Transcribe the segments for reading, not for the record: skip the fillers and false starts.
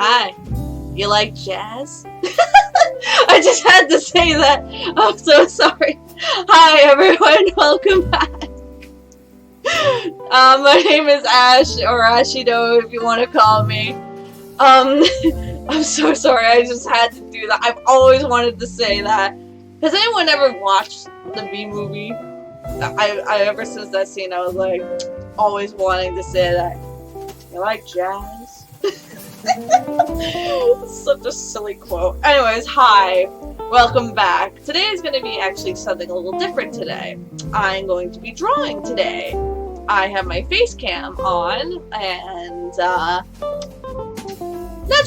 Hi. You like jazz? I just had to say that. I'm so sorry. Hi everyone, welcome back. My name is Ash, or Ashido if you want to call me. I'm so sorry, I just had to do that. I've always wanted to say that. Has anyone ever watched the B movie? I ever since that scene, I was like, always wanting to say that. You like jazz? Such a silly quote. Anyways, hi. Welcome back. Today is going to be actually something a little different today. I'm going to be drawing today. I have my face cam on, and, not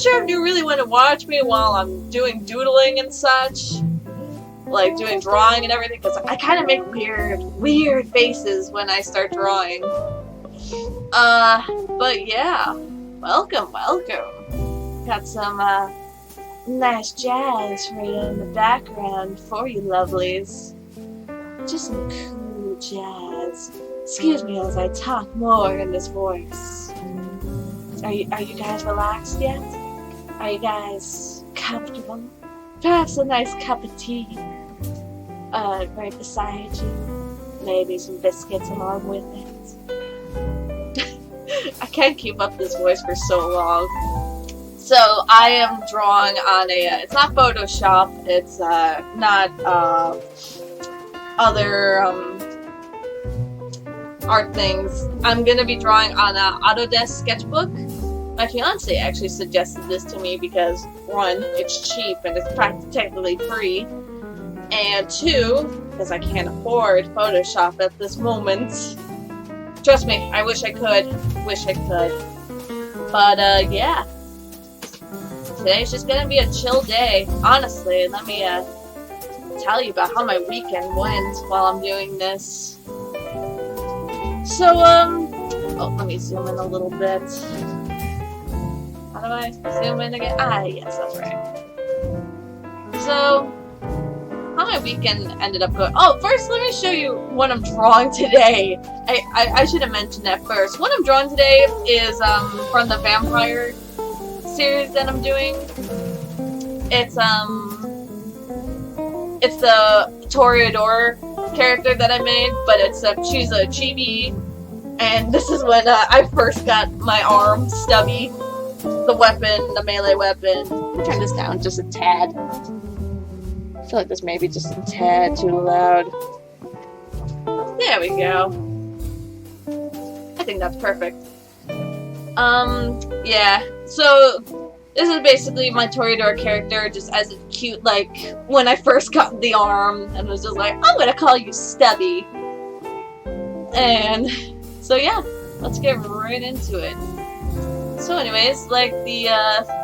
sure if you really want to watch me while I'm doing doodling and such. Like, doing drawing and everything, because I kind of make weird faces when I start drawing. But yeah. Welcome. Got some, nice jazz right in the background for you lovelies. Just some cool jazz. Excuse me as I talk more in this voice. Are you guys relaxed yet? Are you guys comfortable? Perhaps a nice cup of tea, right beside you. Maybe some biscuits along with it. I can't keep up this voice for so long. So I am drawing on a, it's not Photoshop, it's not other art things. I'm going to be drawing on an Autodesk sketchbook. My fiance actually suggested this to me because, one, it's cheap and it's practically free, and two, because I can't afford Photoshop at this moment. Trust me, I wish I could. But, yeah. Today's just gonna be a chill day. Honestly, let me, tell you about how my weekend went while I'm doing this. So, oh, let me zoom in a little bit. How do I zoom in again? Ah, yes, that's right. So, how my weekend ended up going. Oh, first let me show you what I'm drawing today. I should have mentioned that first. What I'm drawing today is from the vampire series that I'm doing. It's the Toreador character that I made, but she's a chibi, and this is when I first got my arm stubby, the melee weapon. Let me turn this down just a tad. I feel like this may be just a tad too loud. There we go. I think that's perfect. Yeah. So, this is basically my Toreador character, just as a cute, like, when I first got the arm, and was just like, I'm gonna call you Stubby. And, so yeah, let's get right into it. So anyways, like the,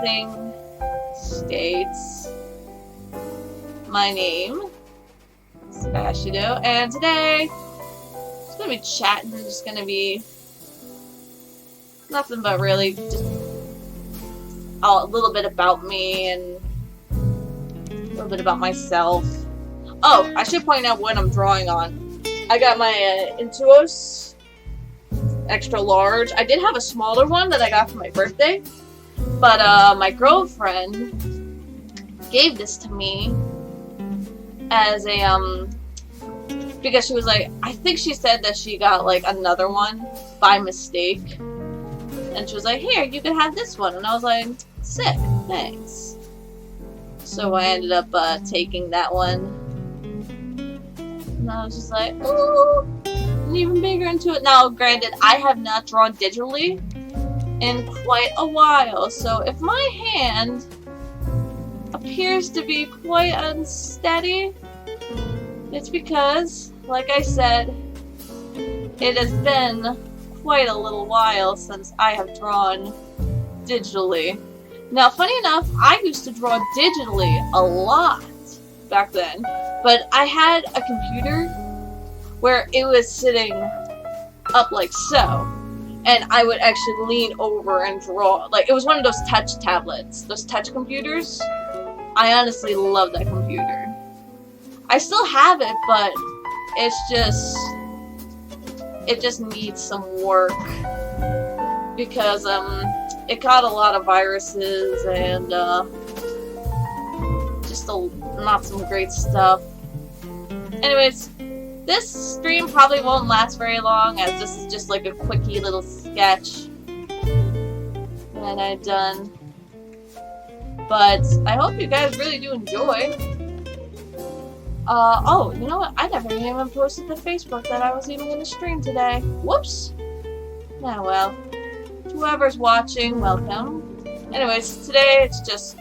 thing states, my name is Ashido, and today, it's gonna be chatting, it's just gonna be nothing but really just a little bit about me and a little bit about myself. Oh, I should point out what I'm drawing on. I got my Intuos extra large. I did have a smaller one that I got for my birthday, but my girlfriend gave this to me as a because she was like, I think she said that she got like another one by mistake, and she was like, here, you can have this one, and I was like, sick, thanks. So I ended up taking that one, and I was just like, ooh, and even bigger into it. Now, granted, I have not drawn digitally in quite a while, so if my hand appears to be quite unsteady, it's because, like I said, it has been quite a little while since I have drawn digitally. Now, funny enough, I used to draw digitally a lot back then, but I had a computer where it was sitting up like so, and I would actually lean over and draw. Like, it was one of those touch tablets, those touch computers. I honestly love that computer. I still have it, but it just needs some work, because it caught a lot of viruses and just not some great stuff. Anyways, this stream probably won't last very long, as this is just like a quickie little sketch that I've done. But I hope you guys really do enjoy. Oh, you know what? I never even posted to Facebook that I was even going to stream today. Whoops. Nah, well. Whoever's watching, welcome. Anyways, today it's just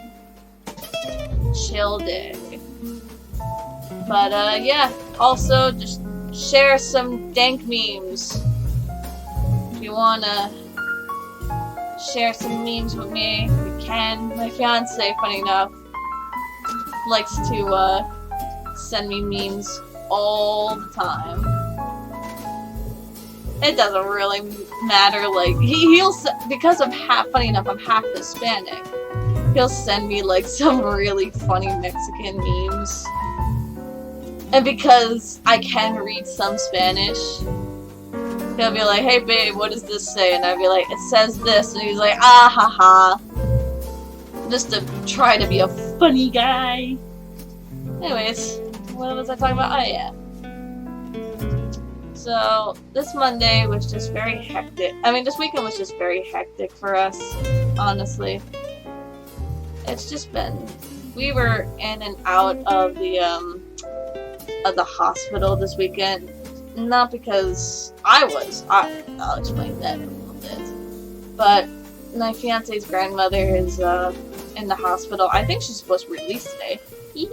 chill day. But, yeah. Also, just share some dank memes. If you wanna share some memes with me, you can. My fiance, funny enough, likes to, send me memes all the time. It doesn't really matter, like, he'll, because I'm funny enough, I'm half Hispanic, he'll send me, like, some really funny Mexican memes. And because I can read some Spanish, he'll be like, hey babe, what does this say? And I'll be like, it says this, and he's like, ah ha ha. Just to try to be a funny guy. Anyways, what was I talking about? Oh yeah. So, this Monday was just very hectic. I mean, this weekend was just very hectic for us, honestly. It's just been... We were in and out of the hospital this weekend. Not because I was. I'll explain that in a little bit. But my fiance's grandmother is in the hospital. I think she's supposed to be released today. Yay!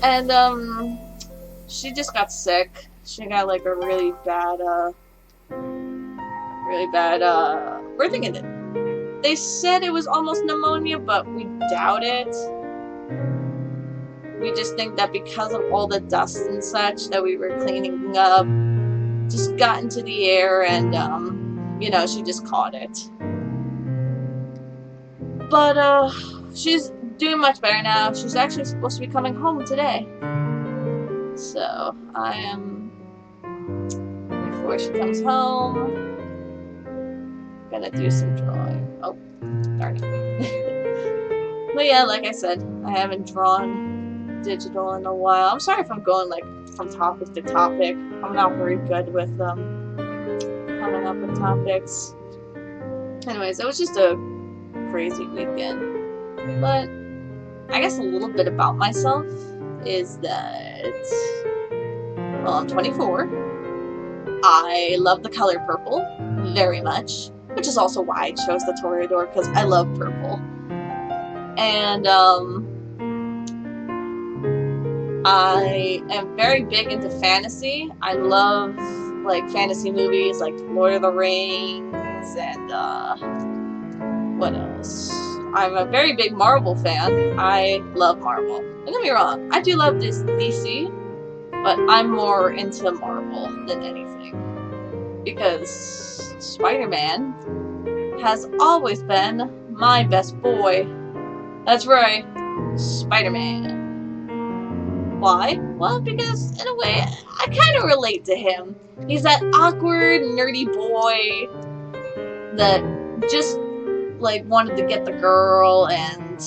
And, she just got sick. She got, like, a really bad, we're thinking it. They said it was almost pneumonia, but we doubt it. We just think that because of all the dust and such that we were cleaning up, just got into the air and, you know, she just caught it. But, she's doing much better now. She's actually supposed to be coming home today. So, I am, before she comes home, gonna do some drawing. Oh, darn it. But yeah, like I said, I haven't drawn digital in a while. I'm sorry if I'm going, like, from topic to topic. I'm not very good with, coming up with topics. Anyways, it was just a crazy weekend. But, I guess a little bit about myself is that, well, I'm 24. I love the color purple very much, which is also why I chose the Toreador, because I love purple. And, I am very big into fantasy. I love, like, fantasy movies like Lord of the Rings and, what else? I'm a very big Marvel fan. I love Marvel. Don't get me wrong, I do love this DC, but I'm more into Marvel than anything. Because Spider-Man has always been my best boy. That's right, Spider-Man. Why? Well, because in a way, I kind of relate to him. He's that awkward, nerdy boy that just, like, wanted to get the girl and,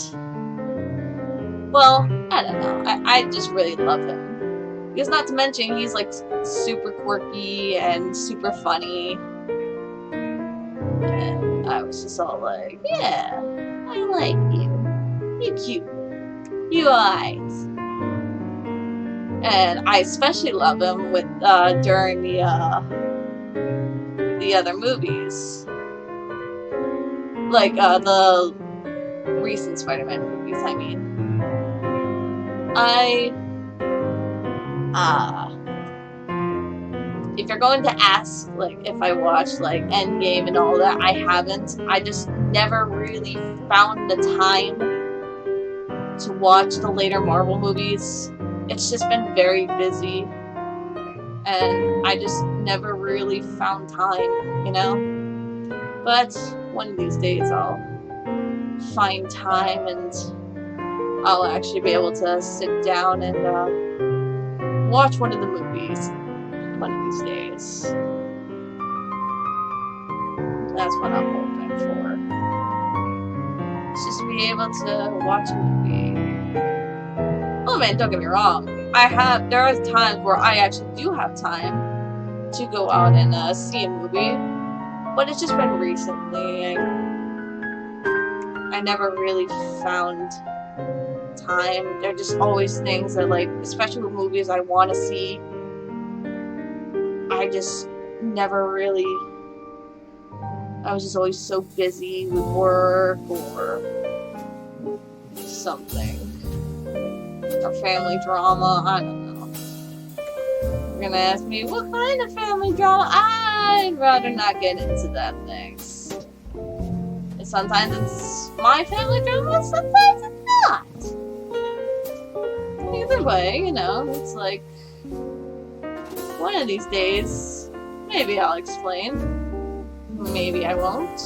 well, I don't know. I just really love him. Because not to mention, he's, like, super quirky and super funny. And I was just all like, yeah, I like you. You cute. You eyes. And I especially love him with during the other movies, like the recent Spider-Man movies. I mean, if you're going to ask, like, if I watched like Endgame and all that, I haven't. I just never really found the time to watch the later Marvel movies. It's just been very busy, and I just never really found time, you know? But one of these days I'll find time and I'll actually be able to sit down and watch one of the movies one of these days. That's what I'm hoping for. It's just to be able to watch a movie. Oh man, don't get me wrong. There are times where I actually do have time to go out and see a movie, but it's just been recently. I never really found time. There are just always things that, like, especially with movies I want to see, I just never really. I was just always so busy with work or something. Or family drama, I don't know. You're gonna ask me, what kind of family drama? I'd rather not get into that things. And sometimes it's my family drama, sometimes it's not. Either way, you know, it's like, one of these days, maybe I'll explain. Maybe I won't.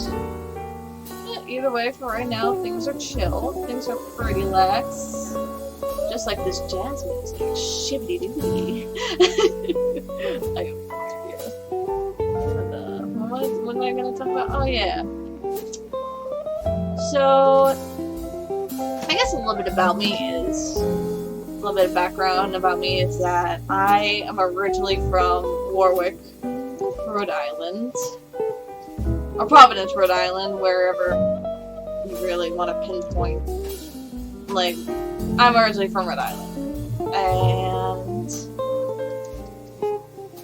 But either way, for right now, things are chill. Things are pretty lax. Just like this jazz music. Shibbity-doobity. What am I going to talk about? Oh, yeah. So, I guess a little bit about me is... A little bit of background about me is that I am originally from Warwick, Rhode Island. Or Providence, Rhode Island, wherever you really want to pinpoint. Like, I'm originally from Rhode Island. And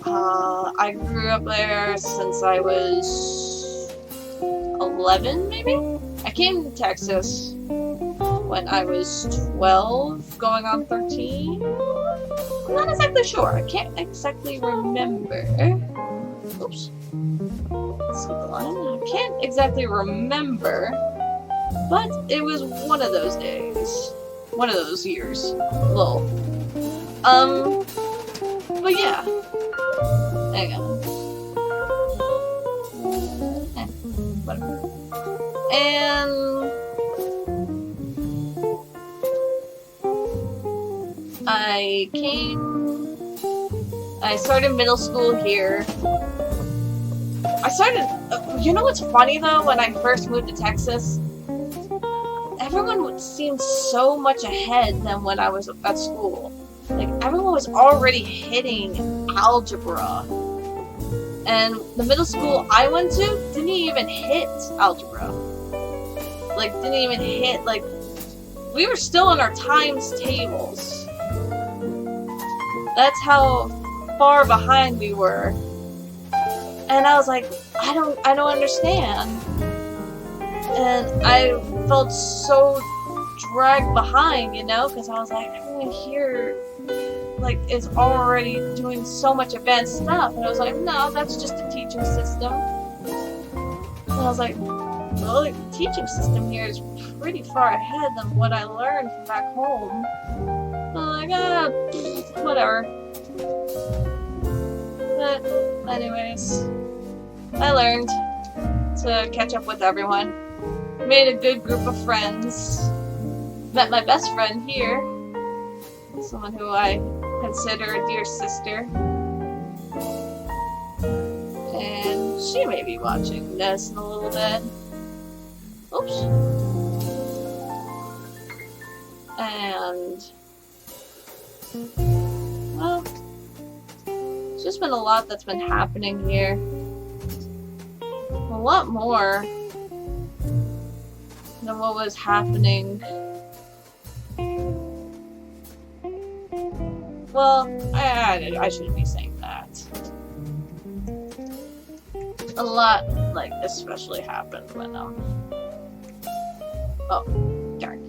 I grew up there since I was 11, maybe? I came to Texas when I was 12, going on 13. I'm not exactly sure. I can't exactly remember. Oops. Skip the line. I can't exactly remember, but it was one of those days. One of those years. Lol. But yeah. Hang on. Whatever. And I started middle school here. You know what's funny though? When I first moved to Texas, everyone seemed so much ahead than when I was at school. Like, everyone was already hitting algebra. And the middle school I went to didn't even hit algebra. Like, didn't even hit, like, we were still in our times tables. That's how far behind we were. And I was like, I don't understand. And I felt so dragged behind, you know, because I was like, everyone here, like, is already doing so much advanced stuff. And I was like, no, that's just a teaching system. And I was like, well, the teaching system here is pretty far ahead than what I learned from back home. I'm like, whatever. But anyways, I learned to catch up with everyone. Made a good group of friends. Met my best friend here. Someone who I consider a dear sister. And she may be watching this in a little bit. Oops. And well, it's just been a lot that's been happening here. A lot more than what was happening. Well, I shouldn't be saying that. A lot, like, especially happened when, oh, darn.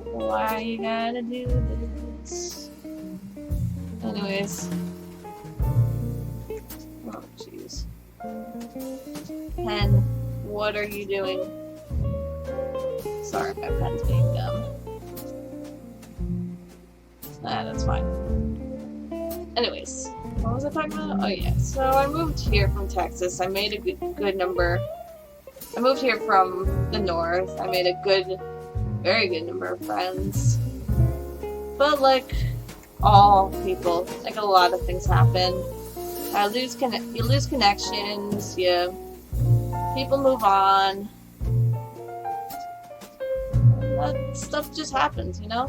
Why you gotta do this? Anyways. Oh, jeez. Pen, what are you doing? Sorry, my pen's being dumb. That's fine. Anyways, what was I talking about? Oh yeah, so I moved here from Texas. I made a good number. I moved here from the north. I made a very good number of friends. But like all people, like a lot of things happen. You lose connections. People move on. That stuff just happens, you know?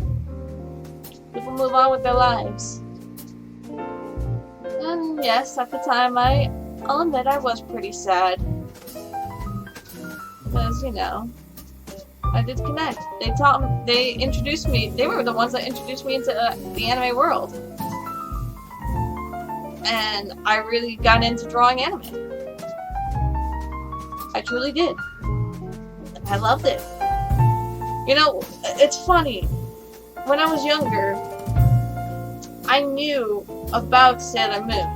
People move on with their lives. And yes, at the time, I'll admit I was pretty sad. Because, you know, I did connect. They introduced me, they were the ones that introduced me into the anime world. And I really got into drawing anime. I truly did. And I loved it. You know, it's funny. When I was younger, I knew about Sailor Moon,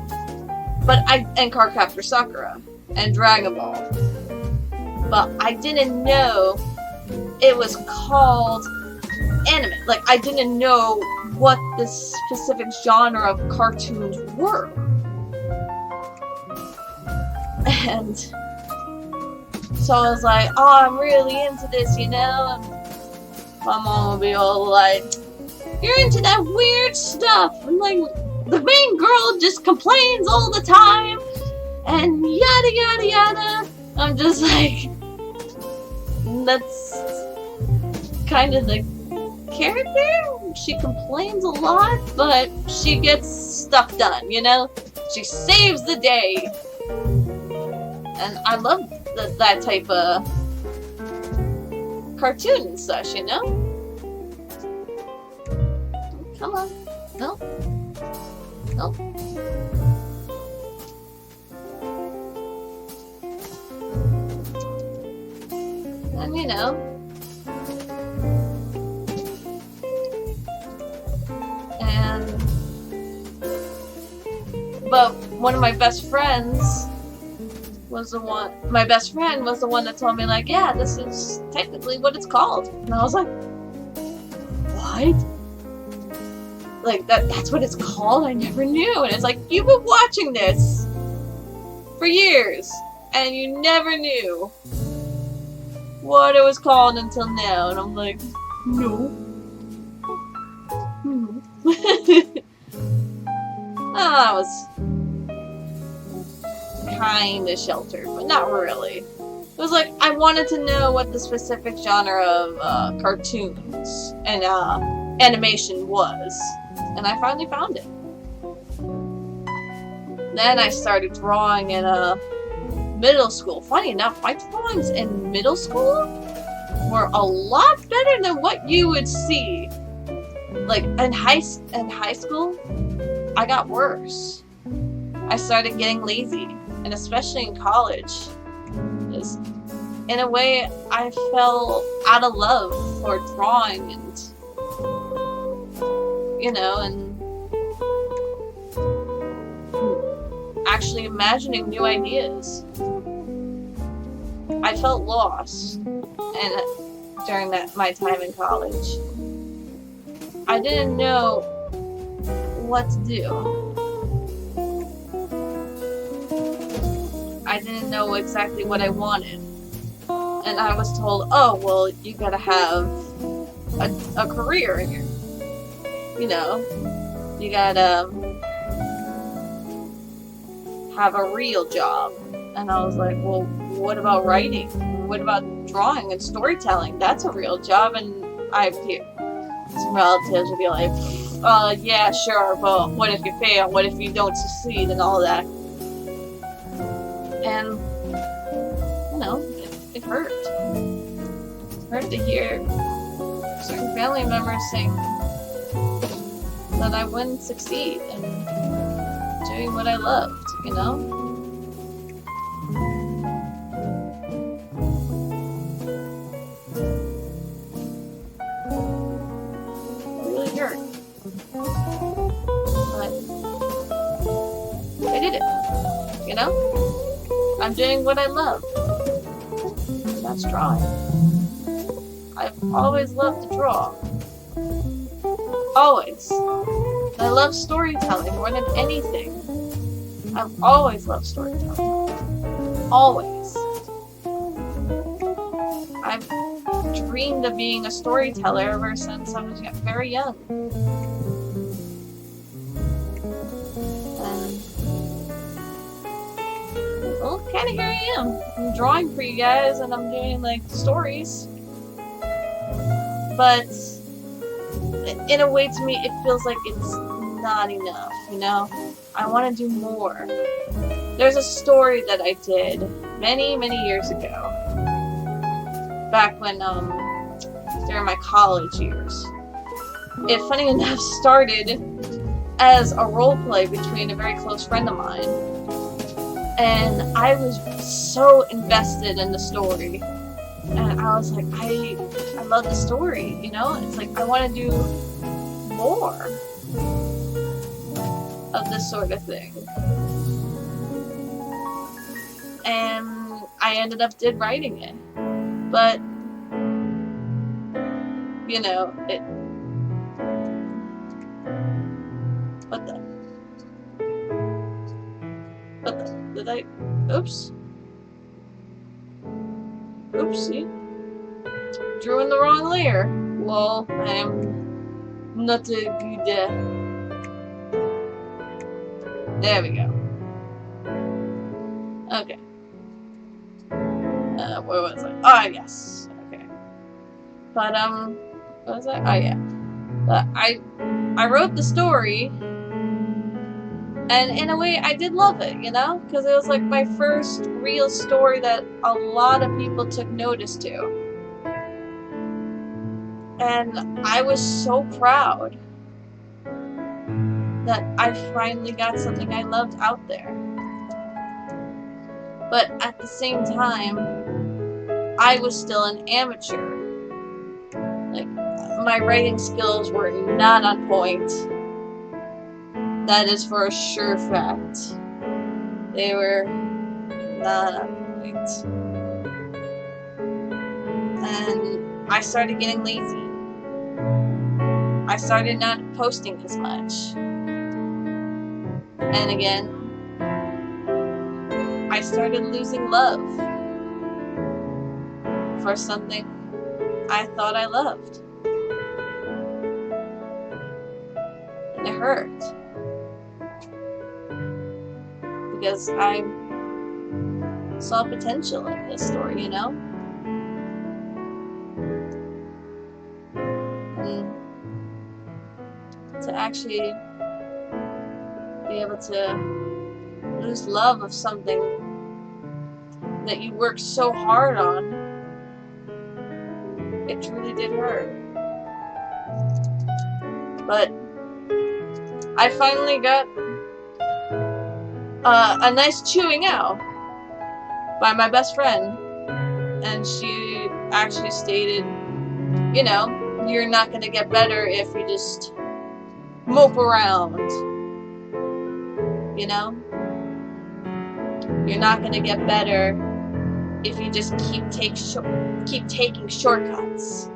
and Cardcaptor Sakura, and Dragon Ball. But I didn't know it was called anime. Like, I didn't know what the specific genre of cartoons were. And so I was like, oh, I'm really into this, you know? And my mom would be all like, you're into that weird stuff. And like, the main girl just complains all the time. And yada yada yada. I'm just like, that's kind of the character. She complains a lot, but she gets stuff done, you know? She saves the day. And I love that type of cartoon and such, you know? Come on. No. No. And, you know, but one of my best friends my best friend was the one that told me, like, yeah, this is technically what it's called. And I was like, what? Like, that's what it's called? I never knew. And it's like, you've been watching this for years, and you never knew what it was called until now. And I'm like, no. I was kind of sheltered, but not really. It was like, I wanted to know what the specific genre of cartoons and animation was, and I finally found it. Then I started drawing in middle school. Funny enough, my drawings in middle school were a lot better than what you would see. Like, in high school, I got worse. I started getting lazy, and especially in college. Because in a way, I fell out of love for drawing and, you know, and actually imagining new ideas. I felt lost, and during my time in college, I didn't know what to do. I didn't know exactly what I wanted. And I was told, oh, well, you gotta have a career in here. You know, you gotta have a real job. And I was like, well, what about writing? What about drawing and storytelling? That's a real job. And some relatives would be like, yeah, sure, but what if you fail? What if you don't succeed? And all that. And, you know, it hurt. It hurt to hear certain family members saying that I wouldn't succeed in doing what I loved, you know? It really hurt. But I did it, you know? I'm doing what I love. And that's drawing. I've always loved to draw. Always. I love storytelling more than anything. I've always loved storytelling. Always. I've dreamed of being a storyteller ever since I was very young. And kind of here I am. I'm drawing for you guys, and I'm doing like stories. But in a way, to me, it feels like it's not enough, you know? I want to do more. There's a story that I did many, many years ago. Back when, during my college years. It, funny enough, started as a role play between a very close friend of mine. And I was so invested in the story. And I was like, I love the story, you know? It's like, I want to do more of this sort of thing. And I ended up writing it. But, you know, did I, oops. Oopsie. Drew in the wrong layer. Lol, I am not a good, there we go. Okay. Where was I? Ah, yes. Okay. But, what was that? Oh, yeah. But I wrote the story, and in a way, I did love it, you know? Because it was like my first real story that a lot of people took notice to. And I was so proud that I finally got something I loved out there. But at the same time, I was still an amateur. Like, my writing skills were not on point. That is for a sure fact. They were not on point. And I started getting lazy. I started not posting as much. And again, I started losing love for something I thought I loved. And it hurt. Because I saw potential in this story, you know? And to actually be able to lose love of something that you worked so hard on, it truly did hurt. But I finally got a nice chewing out by my best friend, and she actually stated, you know, you're not going to get better if you just mope around, you know? You're not going to get better if you just keep taking shortcuts.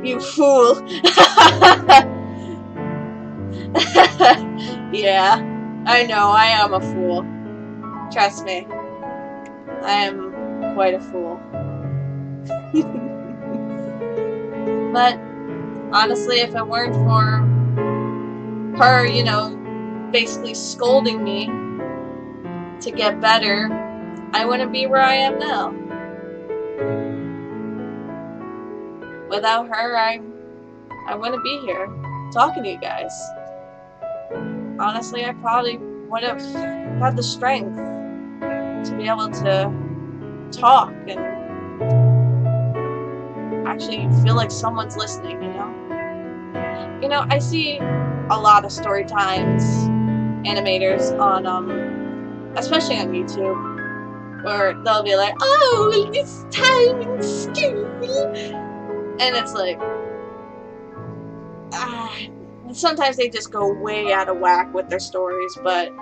You fool. Yeah, I know, I am a fool. Trust me. I am quite a fool. But honestly, if it weren't for her, you know, basically scolding me to get better, I wouldn't be where I am now. Without her, I wouldn't be here talking to you guys. Honestly, I probably would have had the strength to be able to talk and actually feel like someone's listening, you know? You know, I see a lot of story times animators on, especially on YouTube, where they'll be like, oh, this time in school, and it's like, sometimes they just go way out of whack with their stories, but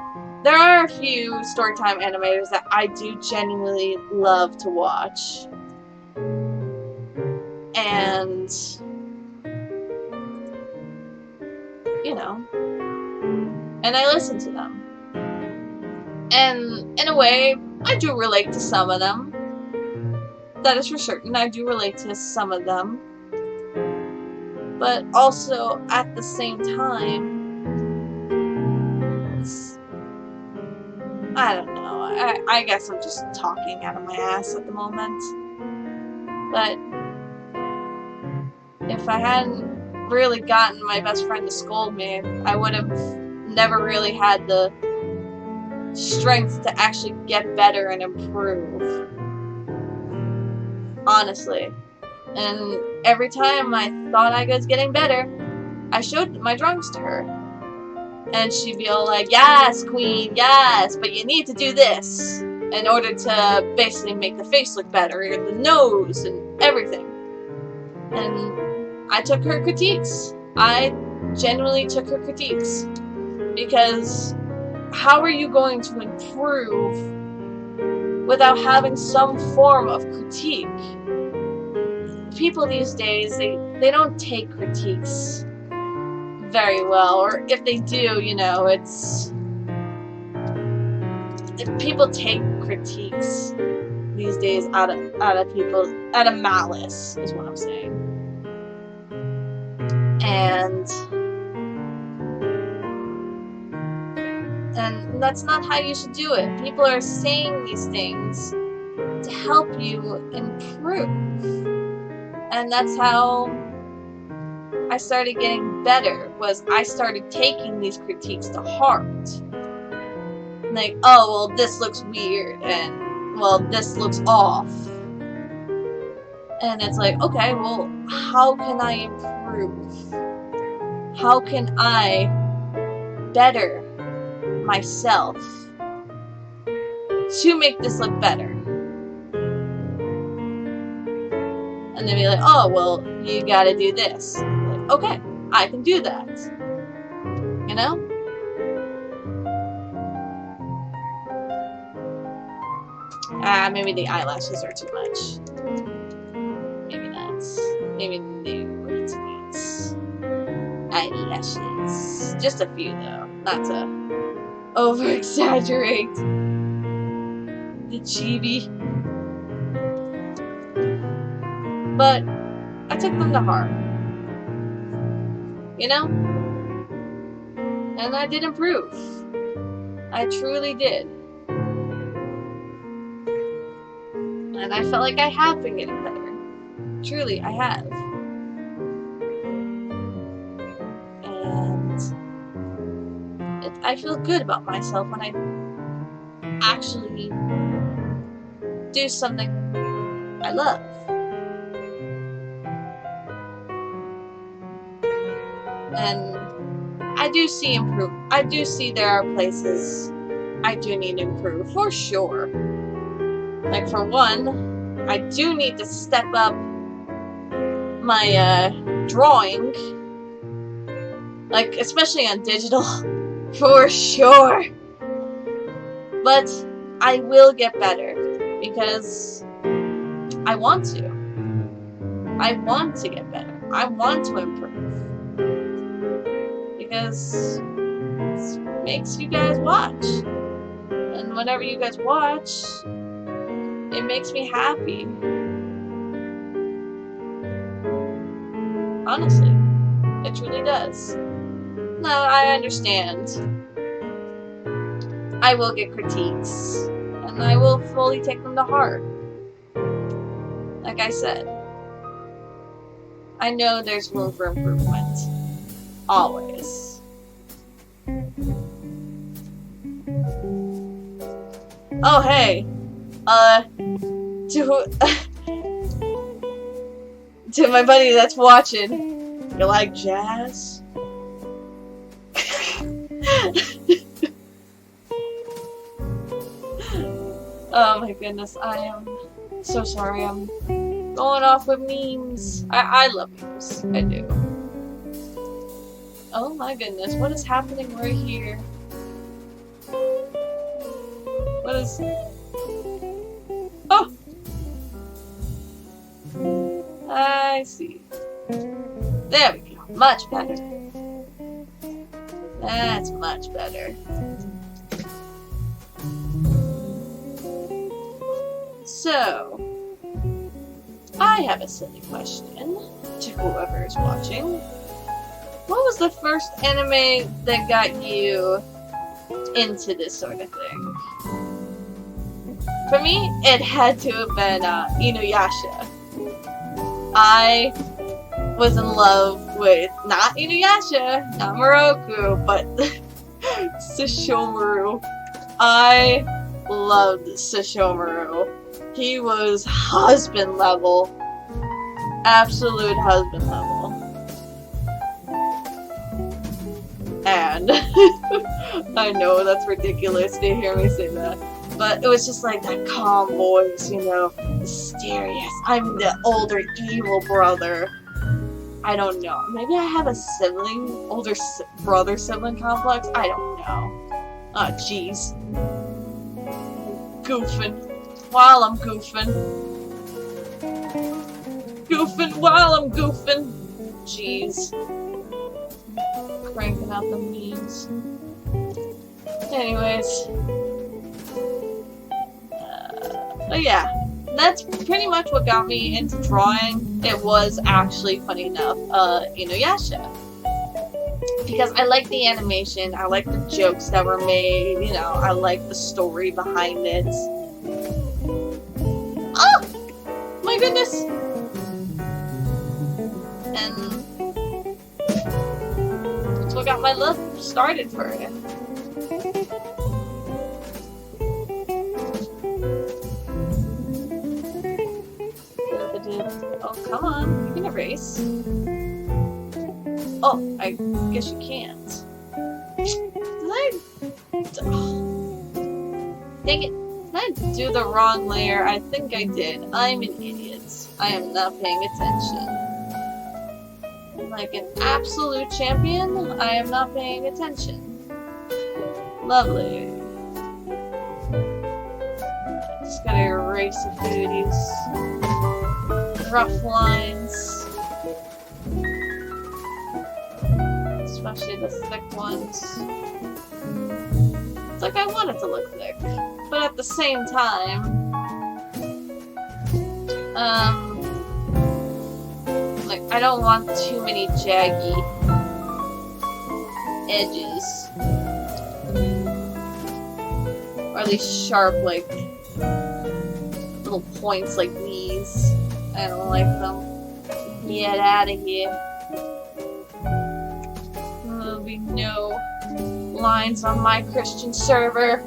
there are a few storytime animators that I do genuinely love to watch. And, you know, and I listen to them. And in a way, I do relate to some of them. That is for certain. I do relate to some of them. But also, at the same time, I don't know. I guess I'm just talking out of my ass at the moment. But if I hadn't really gotten my best friend to scold me, I would have never really had the strength to actually get better and improve. Honestly. And every time I thought I was getting better, I showed my drawings to her. And she'd be all like, yes, queen, yes, but you need to do this in order to basically make the face look better, and the nose, and everything. And I took her critiques. I genuinely took her critiques. Because how are you going to improve without having some form of critique? People these days, they don't take critiques very well, or if they do, you know, it's... If people take critiques these days out of malice, is what I'm saying. And that's not how you should do it. People are saying these things to help you improve. And that's how I started getting better, was I started taking these critiques to heart. Like, oh, well, this looks weird, and, well, this looks off. And it's like, okay, well, how can I improve? How can I better myself to make this look better? And they'd be like, oh, well, you gotta do this. Like, okay, I can do that. You know? Maybe the eyelashes are too much. Maybe not. Maybe no tweets. Eyelashes. Just a few, though. Not to over-exaggerate. The chibi. But I took them to heart. You know? And I did improve. I truly did. And I felt like I have been getting better. Truly, I have. And I feel good about myself when I actually do something I love. And I do see I do see there are places I do need to improve, for sure. Like, for one, I do need to step up my drawing. Like, especially on digital. For sure. But I will get better. Because I want to. I want to get better. I want to improve. Because it makes you guys watch. And whenever you guys watch, it makes me happy. Honestly. It truly does. No, I understand. I will get critiques. And I will fully take them to heart. Like I said. I know there's room for improvement. Always. Oh, hey. To my buddy that's watching, you like jazz? Oh my goodness, I am so sorry. I'm going off with memes. I love memes. I do. Oh my goodness, what is happening right here? What is... Oh! I see. There we go. Much better. That's much better. So, I have a silly question to whoever is watching. What was the first anime that got you into this sort of thing. For me, it had to have been Inuyasha. I was in love with not Inuyasha, not Moroku, but Sesshomaru. I loved Sesshomaru. He was husband level. Absolute husband level. And I know that's ridiculous to hear me say that. But it was just like that calm voice, you know, mysterious. I'm the older evil brother. I don't know. Maybe I have a sibling, older brother sibling complex? I don't know. Oh, jeez. Goofing. While I'm goofing. Goofing while I'm goofing. Jeez. Cranking out the memes. Anyways. But yeah, that's pretty much what got me into drawing. It was actually, funny enough, Inuyasha. Because I like the animation, I like the jokes that were made, you know, I like the story behind it. Oh! My goodness! And that's what got my love started for it. Oh, come on. You can erase. Oh, I guess you can't. Dang it. Did I do the wrong layer? I think I did. I'm an idiot. I am not paying attention. Like an absolute champion, I am not paying attention. Lovely. Just gotta erase a few of these rough lines, especially the thick ones. It's like I want it to look thick, but at the same time, like I don't want too many jaggy edges, or at least sharp, like little points like these. I don't like them. Get out of here. There'll be no lines on my Christian server.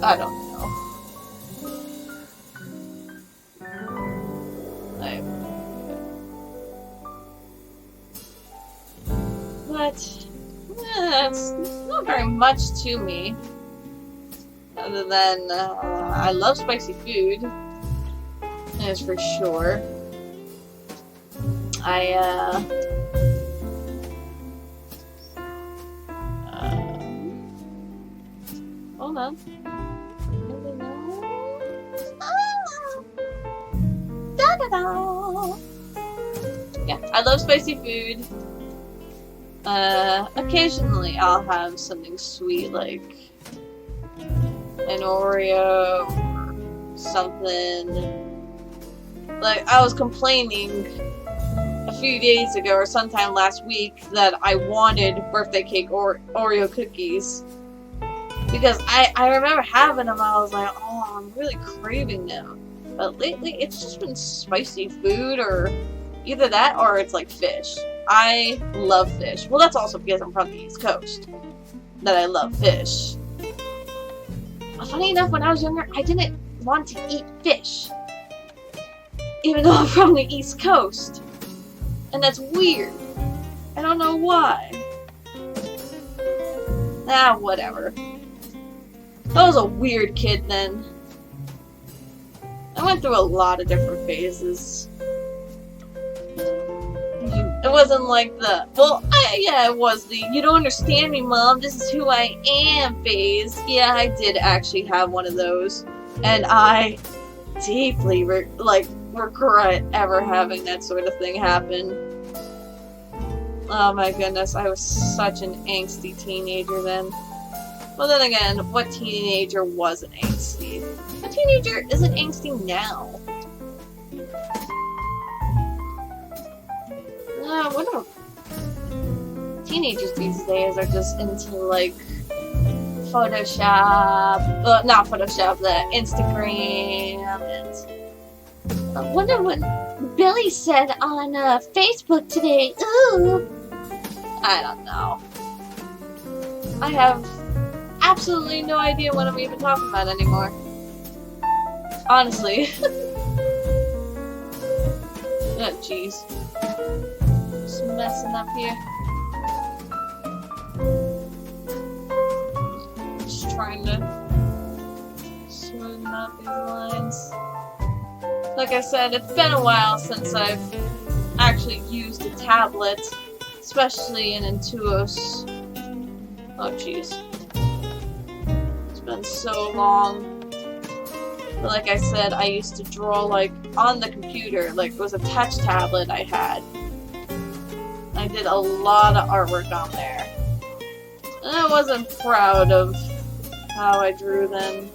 I don't know. But it's not very much to me. Other than I love spicy food. Is for sure. Hold on. Yeah, I love spicy food. Occasionally I'll have something sweet like an Oreo or something. Like, I was complaining a few days ago or sometime last week that I wanted birthday cake or Oreo cookies. Because I remember having them, I was like, oh, I'm really craving them. But lately, it's just been spicy food, or either that or it's like fish. I love fish. Well, that's also because I'm from the East Coast that I love fish. But funny enough, when I was younger, I didn't want to eat fish. Even though I'm from the East Coast. And that's weird. I don't know why. Ah, whatever. I was a weird kid then. I went through a lot of different phases. It wasn't like the, well, yeah, it was the, you don't understand me, Mom, this is who I am phase. Yeah, I did actually have one of those. And I deeply, regret ever having that sort of thing happen. Oh my goodness, I was such an angsty teenager then. Well then again, what teenager wasn't angsty? A teenager isn't angsty now. Whatever. teenagers these days are just into, like, Photoshop, not Photoshop, the Instagram, and I wonder what Billy said on Facebook today. Ooh! I don't know. I have absolutely no idea what I'm even talking about anymore. Honestly. Oh, jeez. Just messing up here. Just trying to smoothen out these lines. Like I said, it's been a while since I've actually used a tablet, especially in Intuos. Oh, jeez. It's been so long. But like I said, I used to draw, like, on the computer. Like, it was a touch tablet I had. I did a lot of artwork on there. And I wasn't proud of how I drew then.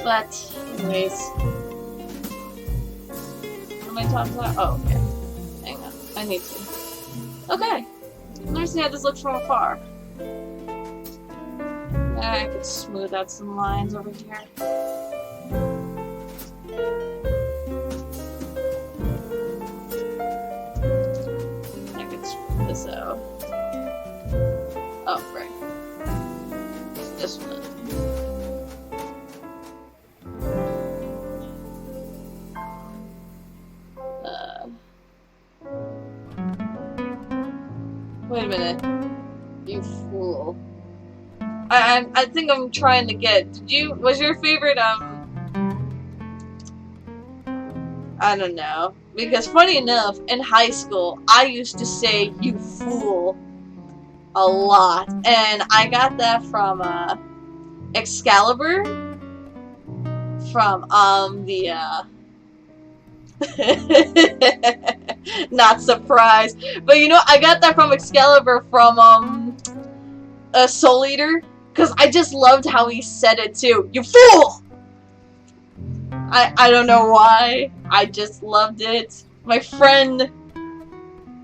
But, anyways. How many times did I? Oh, okay. Hang on. I need to. Okay. Let me see how this looks from afar. I could smooth out some lines over here. I could smooth this out. Oh, right. This one. Wait a minute. You fool. I think I'm trying to get. Was your favorite, I don't know. Because funny enough, in high school, I used to say, you fool, a lot. And I got that from, Excalibur. From, not surprised. But you know, I got that from Excalibur from, Soul Eater. Because I just loved how he said it too. You fool! I don't know why. I just loved it. My friend,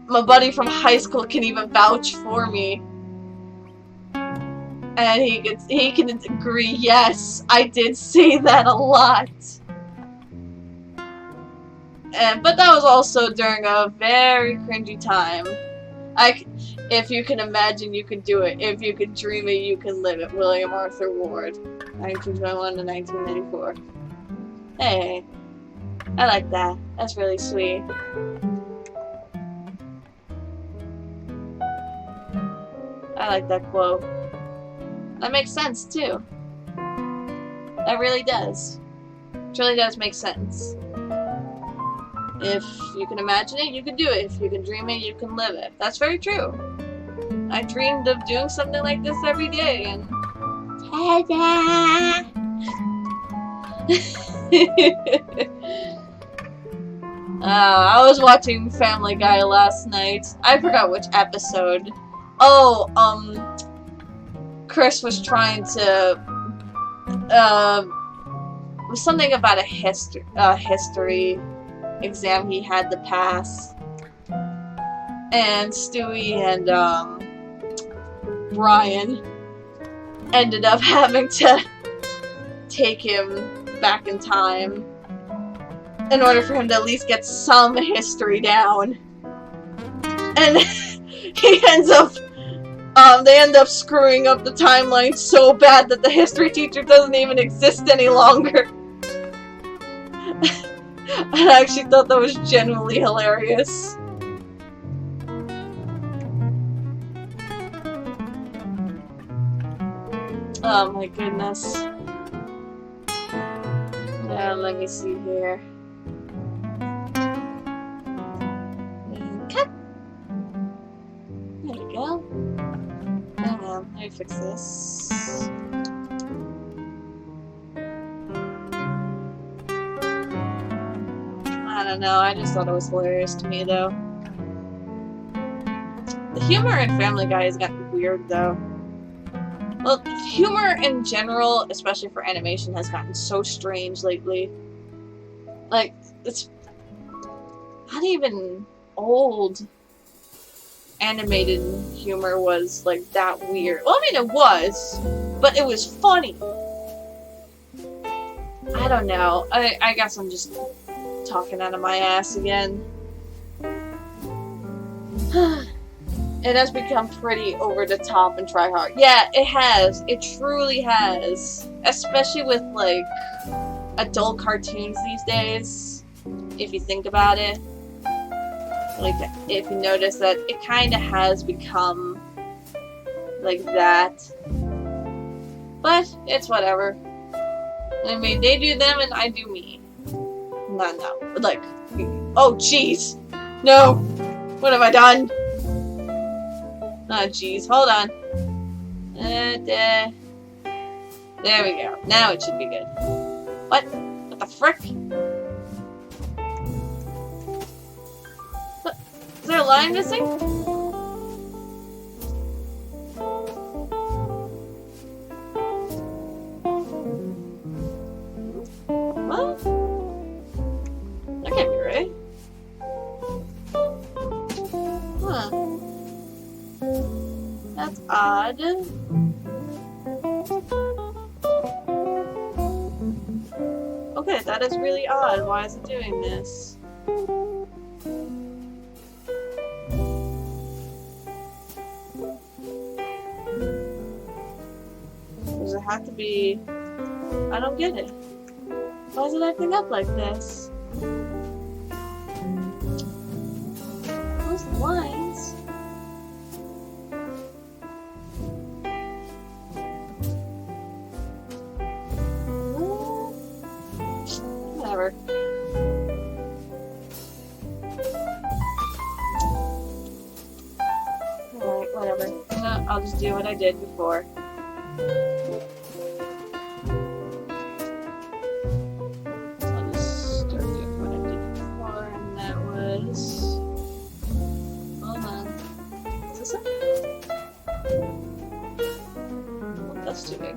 my buddy from high school can even vouch for me. And he can agree, yes, I did say that a lot. But that was also during a very cringy time. If you can imagine, you can do it. If you can dream it, you can live it. William Arthur Ward, 1921 to 1994. Hey, I like that. That's really sweet. I like that quote. That makes sense, too. That really does. It really does make sense. If you can imagine it, you can do it. If you can dream it, you can live it. That's very true. I dreamed of doing something like this every day, and ta-da! I was watching Family Guy last night. I forgot which episode. Oh, Chris was trying to, it was something about a history exam he had to pass. And Stewie and, Brian ended up having to take him back in time in order for him to at least get some history down. And he ends up, they end up screwing up the timeline so bad that the history teacher doesn't even exist any longer. I actually thought that was genuinely hilarious. Oh my goodness. Let me see here. Cut! There we go. Hang on, let me fix this. I don't know, I just thought it was hilarious to me though. The humor in Family Guy has gotten weird though. Well, humor in general, especially for animation, has gotten so strange lately. Like, it's not even old. animated humor was like that weird. Well, I mean it was, but it was funny. I don't know. I guess I'm just talking out of my ass again. It has become pretty over the top and try hard. Yeah, it has. It truly has. Especially with like adult cartoons these days. If you think about it. Like, if you notice that it kind of has become like that. But it's whatever. I mean, they do them and I do me. No. Like, oh jeez. No. What have I done? Oh jeez. Hold on. There we go. Now it should be good. What? What the frick? What? Is there a line missing? What? That can't be right. Huh. That's odd. Okay, that is really odd. Why is it doing this? Does it have to be... I don't get it. Why is it acting up like this? Where's the lines? Whatever. Alright, whatever. No, I'll just do what I did before. I'll just start doing what I did before, and that was... Hold on. Is this it? Oh, that's too big.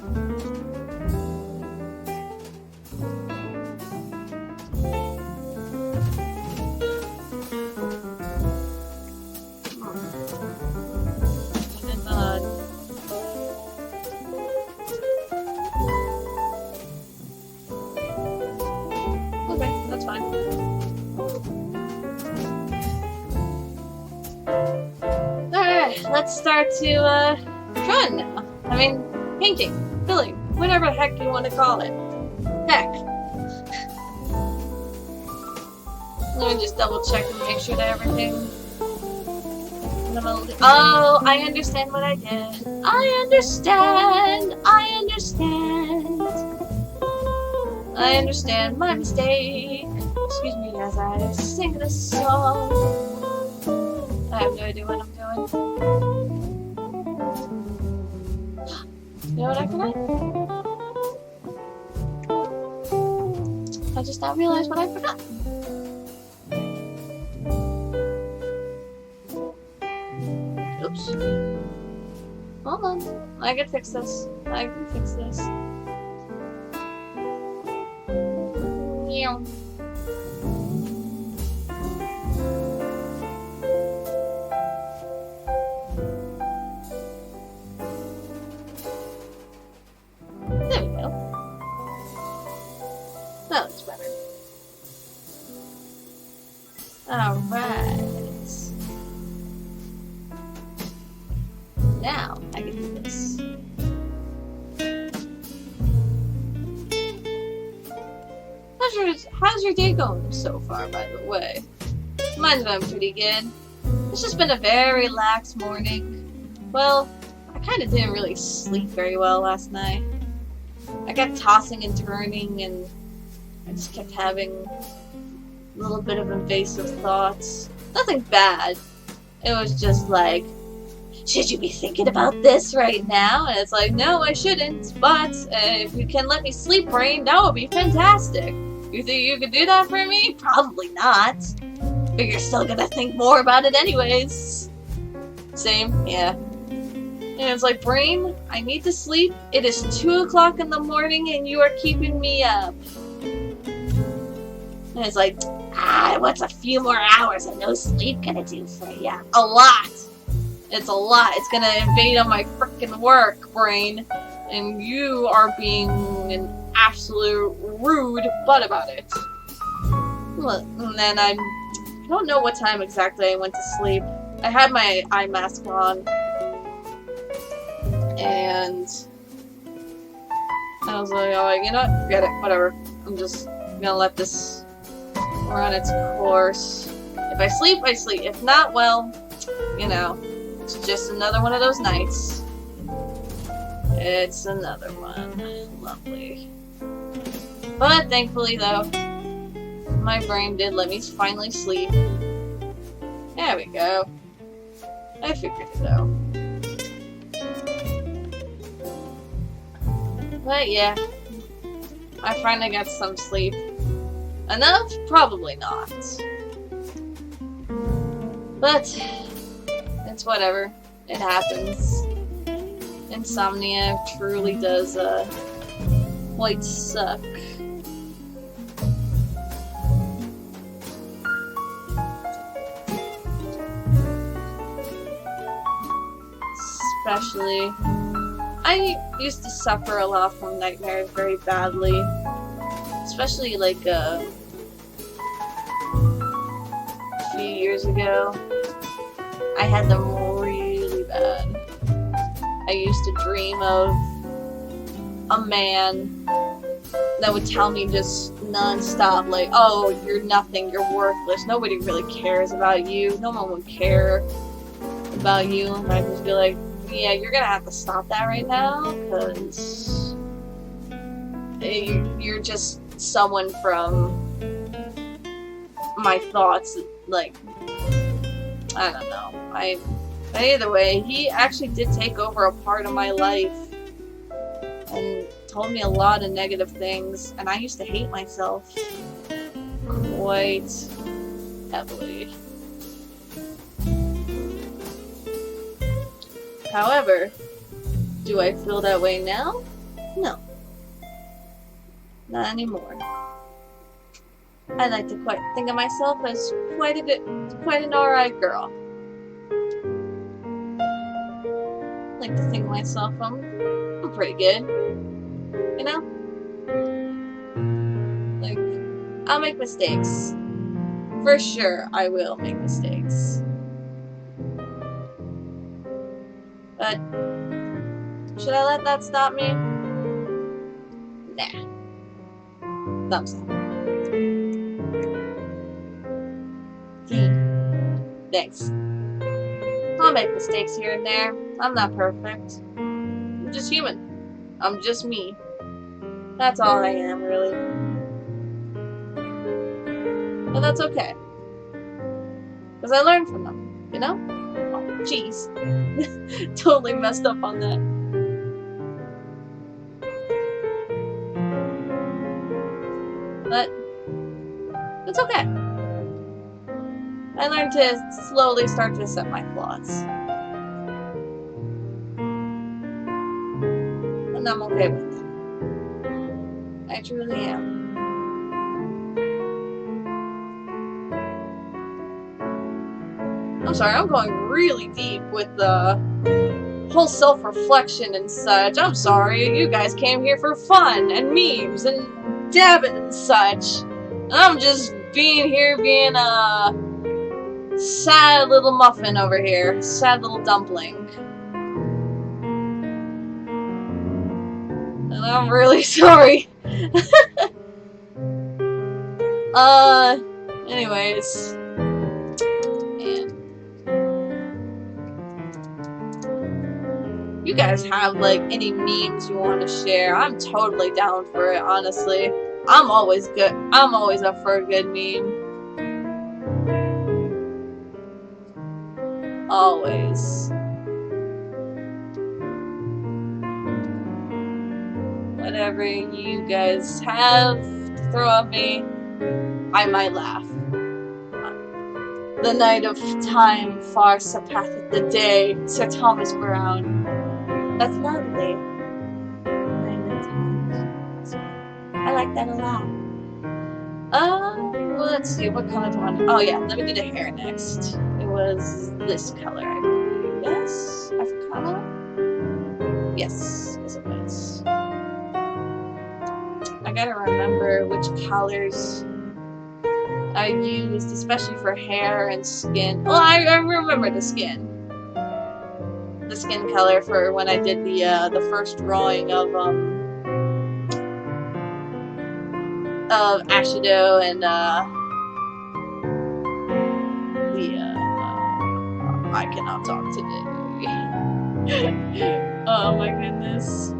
Let's start to, drawing now. I mean, painting, filling, whatever the heck you want to call it. Heck. Let me just double check and make sure that everything... Oh, I understand what I did. I understand my mistake. Excuse me as I sing this song. I have no idea what I'm doing. You know what I forgot? I just now realized what I forgot. Oops. Hold on. I can fix this. Meow. Alright. Now I can do this. How's your day going so far, by the way? Mine's going pretty good. It's just been a very relaxed morning. Well, I kind of didn't really sleep very well last night. I kept tossing and turning, and I just kept having a little bit of invasive thoughts. Nothing bad. It was just like, should you be thinking about this right now? And it's like, no, I shouldn't, but if you can let me sleep, brain, that would be fantastic. You think you could do that for me? Probably not. But you're still gonna think more about it anyways. Same, yeah. And it's like, brain, I need to sleep. It is 2 o'clock in the morning and you are keeping me up. And it's like, what's a few more hours of no sleep gonna do for ya? A lot. It's a lot. It's gonna invade on my frickin' work brain, and you are being an absolute rude butt about it. And then I don't know what time exactly I went to sleep. I had my eye mask on, and I was like, oh, you know what? Forget it. Whatever. I'm just gonna let this run its course. If I sleep, I sleep. If not, well, you know, it's just another one of those nights. It's another one. Lovely. But thankfully, though, my brain did let me finally sleep. There we go. I figured it out. But yeah, I finally got some sleep. Enough? Probably not. But it's whatever. It happens. Insomnia truly does quite suck. Especially, I used to suffer a lot from nightmares very badly. Especially like a few years ago. I had them really bad. I used to dream of a man that would tell me just non-stop, like, oh, you're nothing, you're worthless, nobody really cares about you, no one would care about you, and I'd just be like, yeah, you're gonna have to stop that right now, because you're just someone from my thoughts, like, I don't know, but either way, he actually did take over a part of my life, and told me a lot of negative things, and I used to hate myself quite heavily. However, do I feel that way now? No. Not anymore. I like to quite think of myself as quite an alright girl. I like to think of myself, I'm pretty good. You know? Like, I'll make mistakes. For sure, I will make mistakes. But, should I let that stop me? Nah. Thumbs up. Thanks. I'll make mistakes here and there. I'm not perfect. I'm just human. I'm just me. That's all I am, really. But that's okay. Because I learned from them, you know? Oh, jeez. Totally messed up on that. But it's okay. I learned to slowly start to accept my flaws. And I'm okay with them. I truly am. I'm sorry, I'm going really deep with the whole self-reflection and such. I'm sorry, you guys came here for fun and memes and dabbing and such. And I'm just being a sad little muffin over here. Sad little dumpling. And I'm really sorry. Anyways. Man. You guys have, like, any memes you want to share? I'm totally down for it, honestly. I'm always good. I'm always up for a good meme. Always. Whatever you guys have to throw at me, I might laugh. The night of time far surpasseth the day, Sir Thomas Browne. That's lovely. Night of time. I like that a lot. Well, let's see, what color do I want? Oh yeah, let me do the hair next. It was this color, I believe. Yes? this Africana? Yes, it is. I gotta remember which colors I used, especially for hair and skin. Well, I remember the skin. The skin color for when I did the first drawing of Ashido and I cannot talk today. Oh my goodness.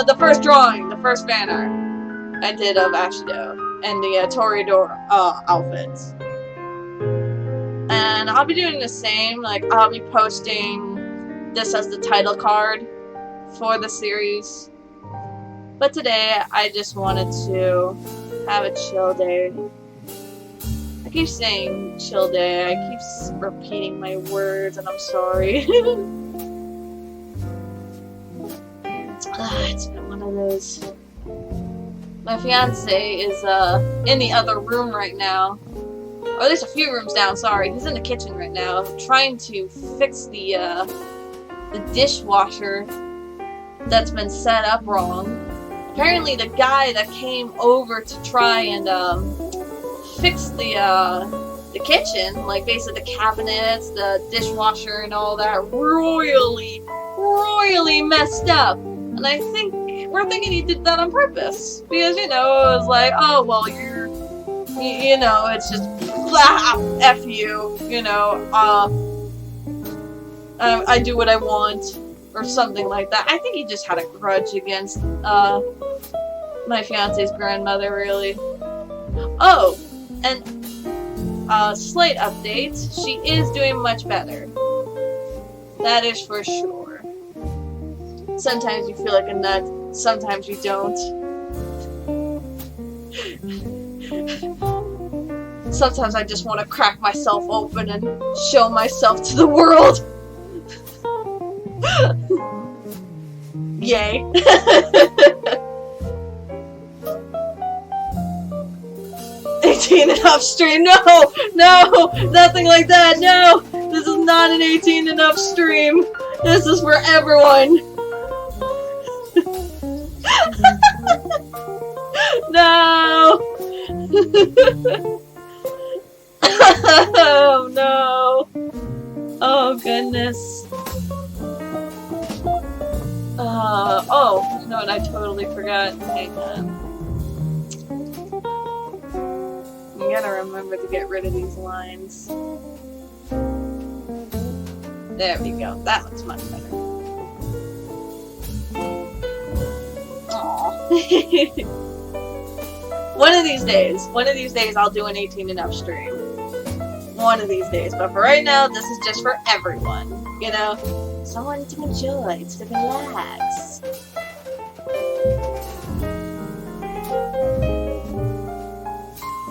The first drawing, the first banner I did of Ashido and the Toreador outfits. And I'll be doing the same, like I'll be posting this as the title card for the series. But today I just wanted to have a chill day. I keep saying chill day, I keep repeating my words and I'm sorry. It's been one of those. My fiance is in the other room right now. Or at least a few rooms down, sorry. He's in the kitchen right now trying to fix the dishwasher that's been set up wrong. Apparently the guy that came over to try and fix the kitchen, like basically the cabinets, the dishwasher and all that, royally messed up. And I think we're thinking he did that on purpose. Because, you know, it was like, oh, well, you know, it's just, blah, F you, you know, I do what I want, or something like that. I think he just had a grudge against, my fiance's grandmother, really. Oh, and, slight update, she is doing much better. That is for sure. Sometimes you feel like a nut, sometimes you don't. Sometimes I just want to crack myself open and show myself to the world. Yay. '18 and up stream. No, nothing like that. No, this is not an 18 and up stream. This is for everyone. No! Oh no! Oh goodness! Oh, you know what? I totally forgot. Hang on. I gotta remember to get rid of these lines. There we go. That looks much better. Aww. One of these days I'll do an 18 and up stream. One of these days, but for right now, this is just for everyone, you know? Someone to enjoy, to relax.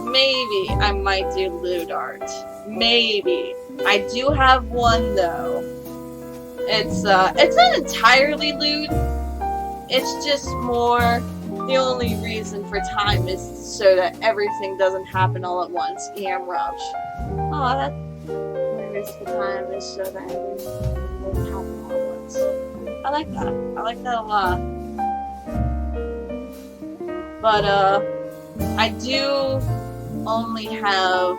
Maybe I might do lewd art. Maybe. I do have one though. It's not entirely lewd. It's just more, the only reason for time is so that everything doesn't happen all at once. EM Rush. Oh, that. The reason for time is so that everything doesn't happen all at once. I like that. I like that a lot. But, I do only have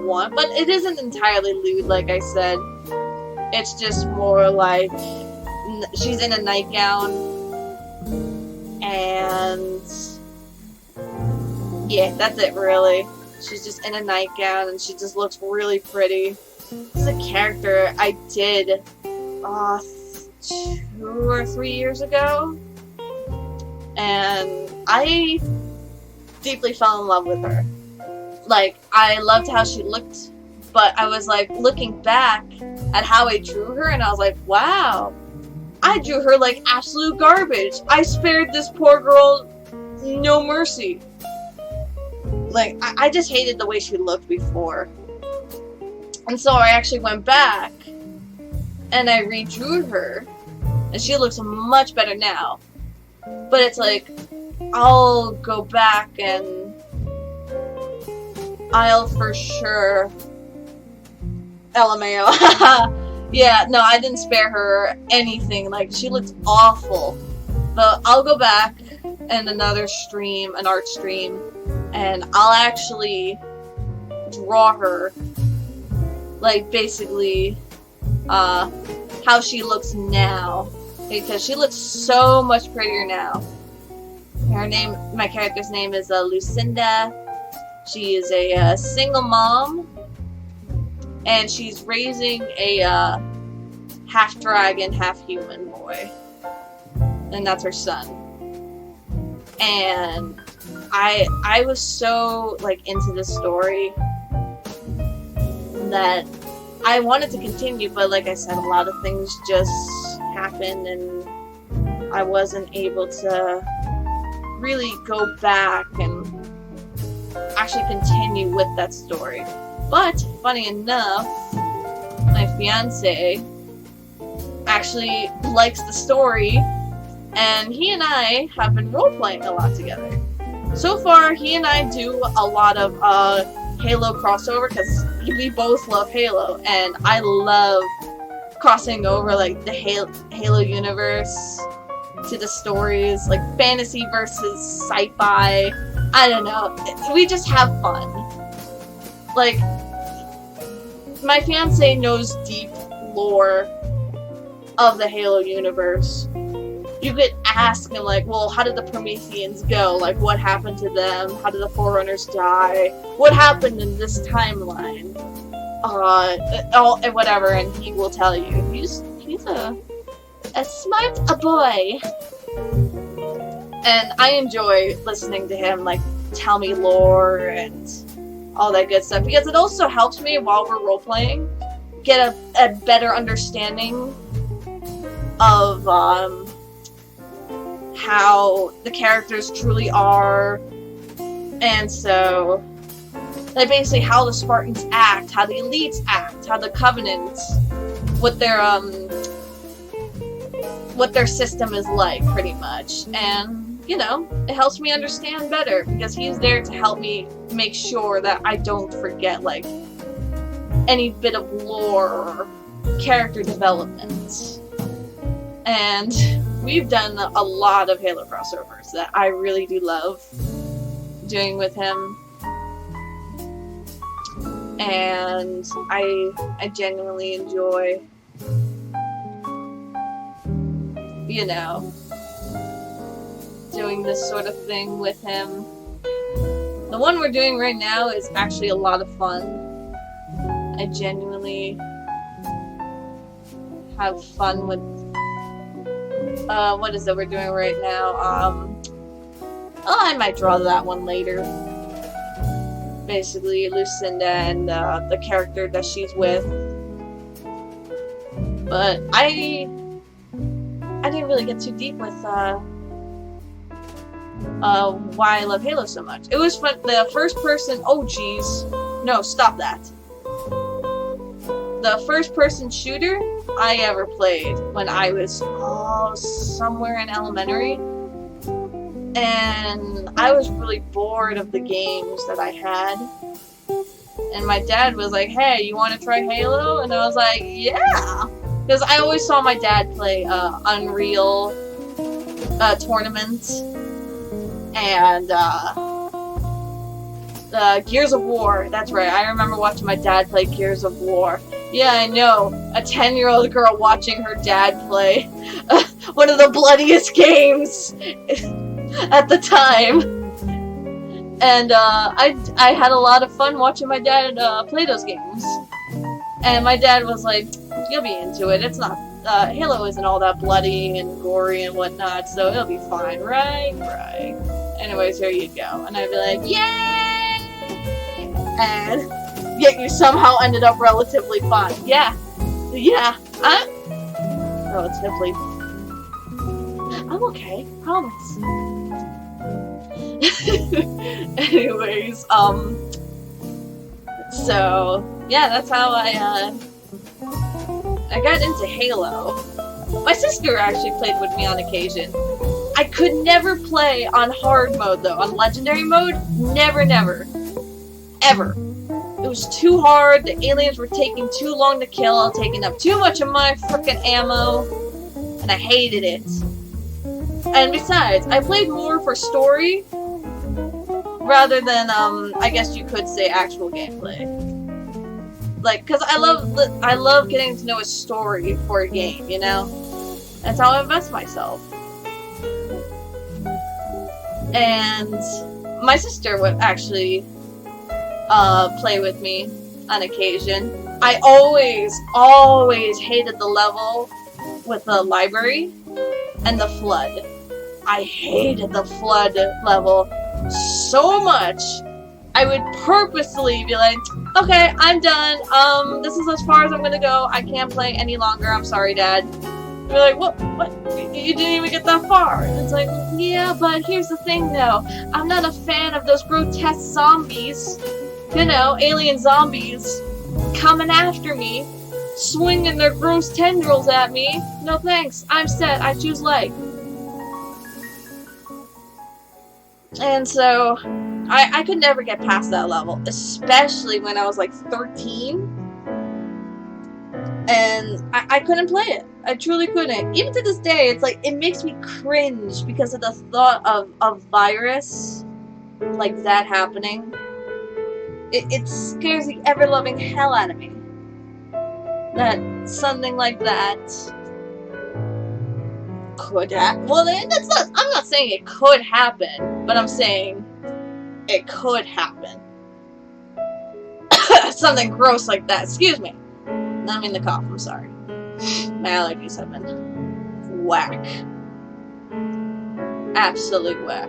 one, but it isn't entirely lewd, like I said. It's just more like, she's in a nightgown, and yeah, that's it really. She's just in a nightgown and she just looks really pretty. This is a character I did 2 or 3 years ago, and I deeply fell in love with her. Like, I loved how she looked, but I was like looking back at how I drew her and I was like, wow, I drew her like absolute garbage. I spared this poor girl no mercy. Like, I just hated the way she looked before. And so I actually went back and I redrew her, and she looks much better now. But it's like, I'll go back and I'll for sure... LMAO. Yeah, no, I didn't spare her anything. Like, she looked awful. But I'll go back in another stream, an art stream, and I'll actually draw her, like, basically, how she looks now. Because she looks so much prettier now. My character's name is Lucinda. She is a single mom, and she's raising a half-dragon, half-human boy. And that's her son. And I was so, like, into this story that I wanted to continue, but like I said, a lot of things just happened, and I wasn't able to really go back and actually continue with that story. But, funny enough, my fiance actually likes the story, and he and I have been role-playing a lot together. So far, he and I do a lot of Halo crossover, because we both love Halo, and I love crossing over, like, the Halo universe to the stories, like, fantasy versus sci-fi. I don't know. We just have fun. Like, my fiance knows deep lore of the Halo universe. You could ask him, like, well, how did the Prometheans go? Like, what happened to them? How did the Forerunners die? What happened in this timeline? Whatever, and he will tell you. He's a smart boy. And I enjoy listening to him, like, tell me lore and all that good stuff, because it also helps me while we're role-playing get a better understanding of, how the characters truly are, and so, like, basically how the Spartans act, how the elites act, how the Covenants, what their system is like, pretty much, and, you know, it helps me understand better, because he's there to help me make sure that I don't forget, like, any bit of lore or character development. And we've done a lot of Halo crossovers that I really do love doing with him. And I genuinely enjoy, you know, doing this sort of thing with him. The one we're doing right now is actually a lot of fun. I genuinely have fun with what is it we're doing right now? I might draw that one later. Basically, Lucinda and the character that she's with. But I didn't really get too deep with why I love Halo so much. It was fun. The first person. Oh, jeez. No, stop that. The first person shooter I ever played when I was somewhere in elementary, and I was really bored of the games that I had, and my dad was like, hey, you want to try Halo? And I was like, yeah, because I always saw my dad play Unreal tournament and Gears of War. That's right, I remember watching my dad play Gears of War. Yeah, I know. A 10-year-old girl watching her dad play one of the bloodiest games at the time. And I had a lot of fun watching my dad play those games. And my dad was like, you'll be into it. It's not, Halo isn't all that bloody and gory and whatnot, so it'll be fine, right? Right. Anyways, here you go. And I'd be like, yay! And yet you somehow ended up relatively fine. Yeah. Yeah. Relatively. I'm okay. Promise. Anyways, so, yeah, that's how I got into Halo. My sister actually played with me on occasion. I could never play on hard mode, though. On legendary mode, never. ever. It was too hard, the aliens were taking too long to kill, taking up too much of my frickin' ammo, and I hated it. And besides, I played more for story rather than, I guess you could say actual gameplay. Like, cause I love getting to know a story for a game, you know? That's how I invest myself. And my sister would actually play with me on occasion. I always hated the level with the library and the flood. I hated the flood level so much. I would purposely be like, okay, I'm done. This is as far as I'm gonna go. I can't play any longer. I'm sorry, Dad. Be like, what? You didn't even get that far. And it's like, yeah, but here's the thing, though. I'm not a fan of those grotesque zombies. You know, alien zombies coming after me, swinging their gross tendrils at me. No thanks. I'm set. I choose life. And so, I could never get past that level, especially when I was like 13. And I couldn't play it. I truly couldn't. Even to this day, it's like, it makes me cringe because of the thought of a virus like that happening. It scares the ever-loving hell out of me. That something like that could happen. Well, that's not, I'm not saying it could happen, but I'm saying it could happen. Something gross like that. Excuse me. Not mean to cough, I'm sorry. My allergies have been whack. Absolute whack.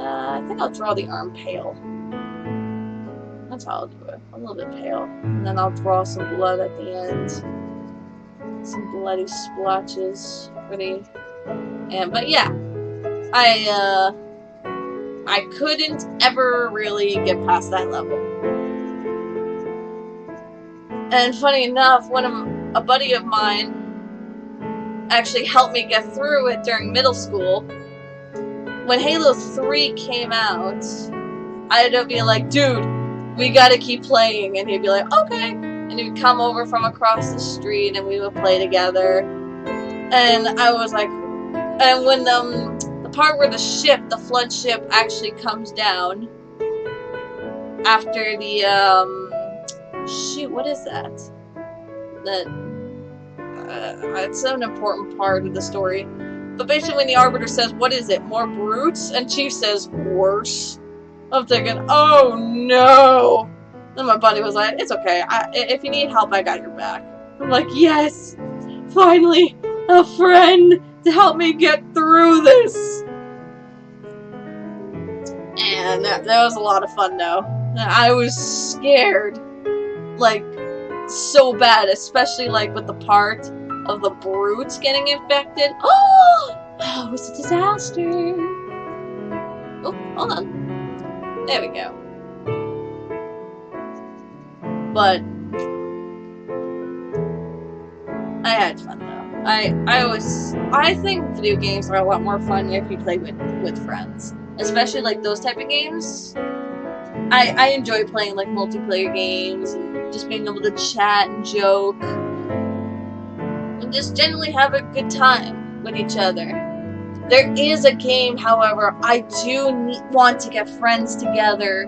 I think I'll draw the arm pale. That's how I'll do it. A little bit pale. And then I'll draw some blood at the end. Some bloody splotches for the... but yeah. I couldn't ever really get past that level. And funny enough, a buddy of mine actually helped me get through it during middle school. When Halo 3 came out, I'd be like, dude, we gotta keep playing. And he'd be like, okay. And he'd come over from across the street and we would play together. And I was like, and when the part where the flood ship actually comes down after the, shoot, what is that? It's an important part of the story. But basically when the Arbiter says, what is it, more brutes? And Chief says, worse. I'm thinking, oh no! And my buddy was like, it's okay, if you need help, I got your back. I'm like, yes! Finally! A friend to help me get through this! And that was a lot of fun though. I was scared. Like, so bad, especially like with the part of the brutes getting infected. Oh, it was a disaster. Oh, hold on. There we go. But I had fun though. I think video games are a lot more fun if you play with friends, especially like those type of games. I enjoy playing like multiplayer games and just being able to chat and joke and just generally have a good time with each other. There is a game, however, I do want to get friends together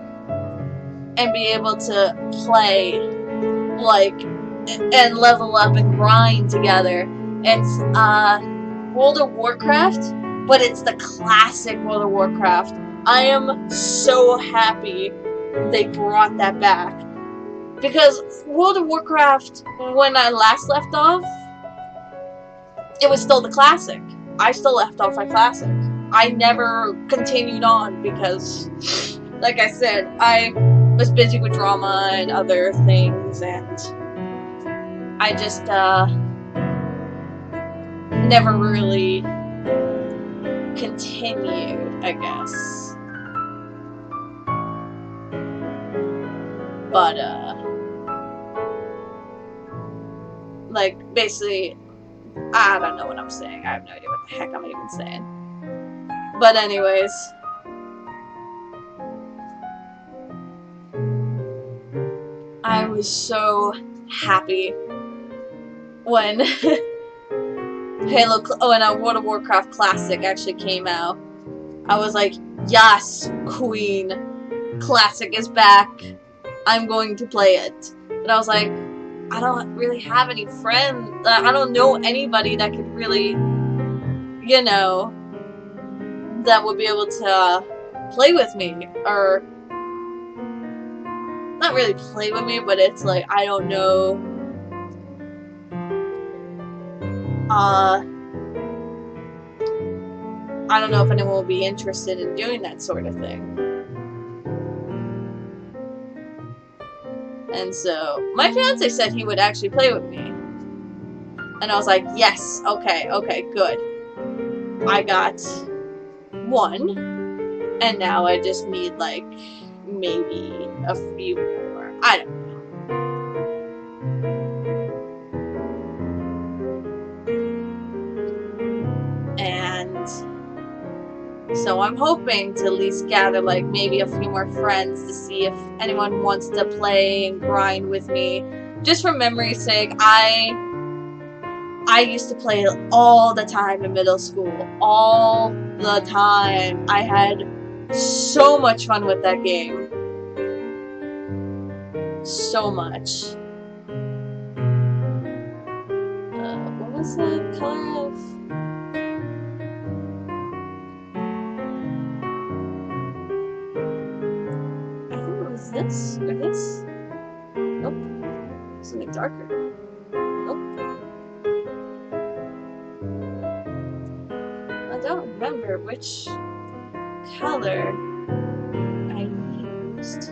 and be able to play, like, and level up and grind together. It's World of Warcraft, but it's the classic World of Warcraft. I am so happy they brought that back. Because World of Warcraft, when I last left off, it was still the classic. I still left off at classic. I never continued on because, like I said, I was busy with drama and other things, and I just never really continued, I guess. But, like, basically, I don't know what I'm saying. I have no idea what the heck I'm even saying. But anyways, I was so happy when when World of Warcraft Classic actually came out. I was like, yes, Queen, Classic is back. I'm going to play it. But I was like, I don't really have any friends. I don't know anybody that could really, you know, that would be able to play with me. Or, not really play with me, but it's like, I don't know. I don't know if anyone will be interested in doing that sort of thing. And so, my fiance said he would actually play with me. And I was like, yes, okay, good. I got one. And now I just need, like, maybe a few more. I don't know. And so I'm hoping to at least gather, like, maybe a few more friends to see if anyone wants to play and grind with me. Just for memory's sake, I used to play all the time in middle school. All the time. I had so much fun with that game. So much. What was the color of... I think it was this, or this? Nope. Something darker. Nope. I don't remember which color I used.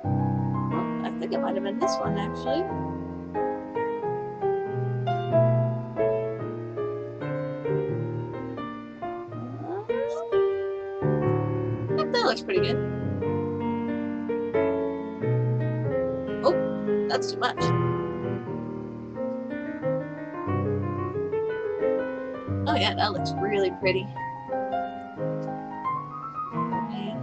Oh, I think it might have been this one, actually. That looks pretty good. Oh, that's too much. Oh yeah, that looks really pretty. Okay.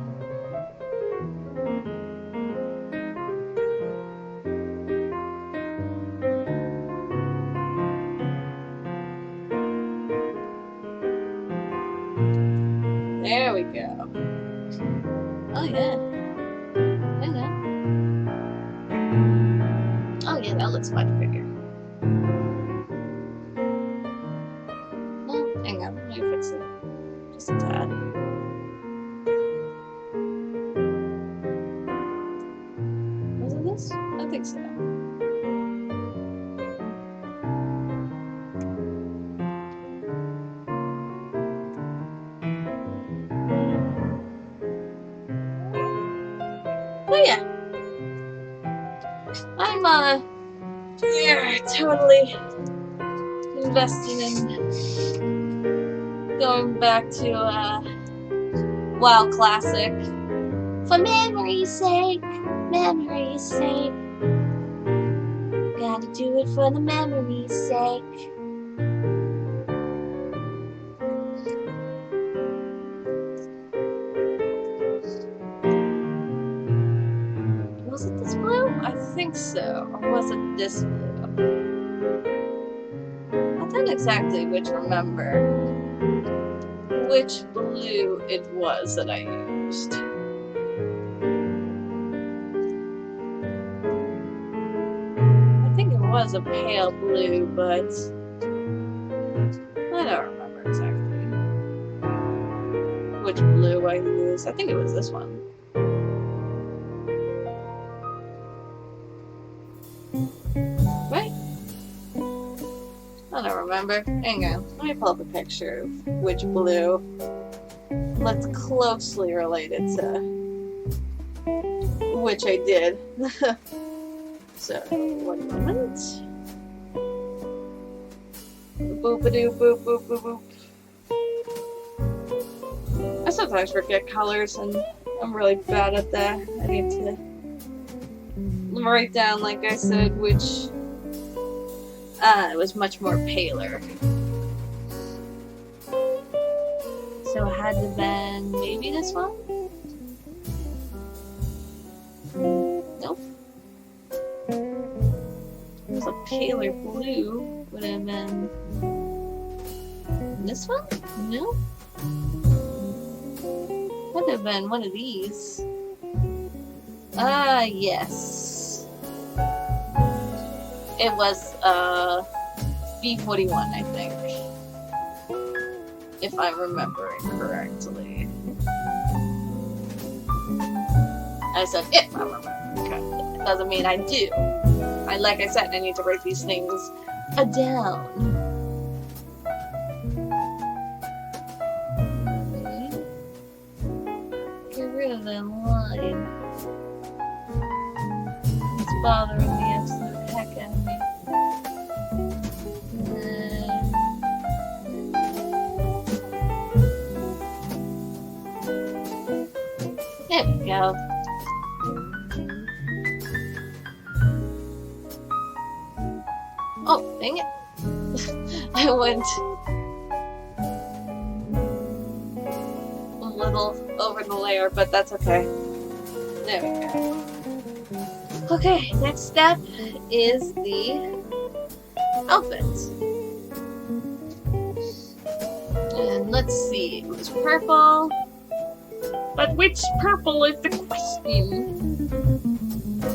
There we go. Oh yeah. Oh yeah, that looks much bigger. Oh, hang on, let me fix it. Just a tad. Was it this? I think so. Oh yeah. I'm totally invested in going back to WoW Classic. For memory's sake, memory's sake. Gotta do it for the memory's sake. Was it this blue? I think so. Or was it this blue? I don't exactly remember which blue it was that I used. I think it was a pale blue, but I don't remember exactly which blue I used. I think it was this one. Right? I don't remember. Hang on. Let me pull up a picture of which blue looks closely related to which I did. So, 1 moment. Boop-a-doo, boop, boop, boop, boop. I sometimes forget colors, and I'm really bad at that. I need to write down, like I said, which it was much more paler. So it had to have been maybe this one? Nope. was a paler blue. Would have been this one? No. Would have been one of these. Yes. It was B41, I think. If I'm remembering correctly. I said if I'm remembering correctly. It doesn't mean I do. Like I said, I need to write these things down. Get rid of that line. It's bothering the absolute heck out of me. There we go. Oh, dang it. I went a little over the layer, but that's okay. There we go. Okay, next step is the outfit. And let's see, it was purple. But which purple is the question?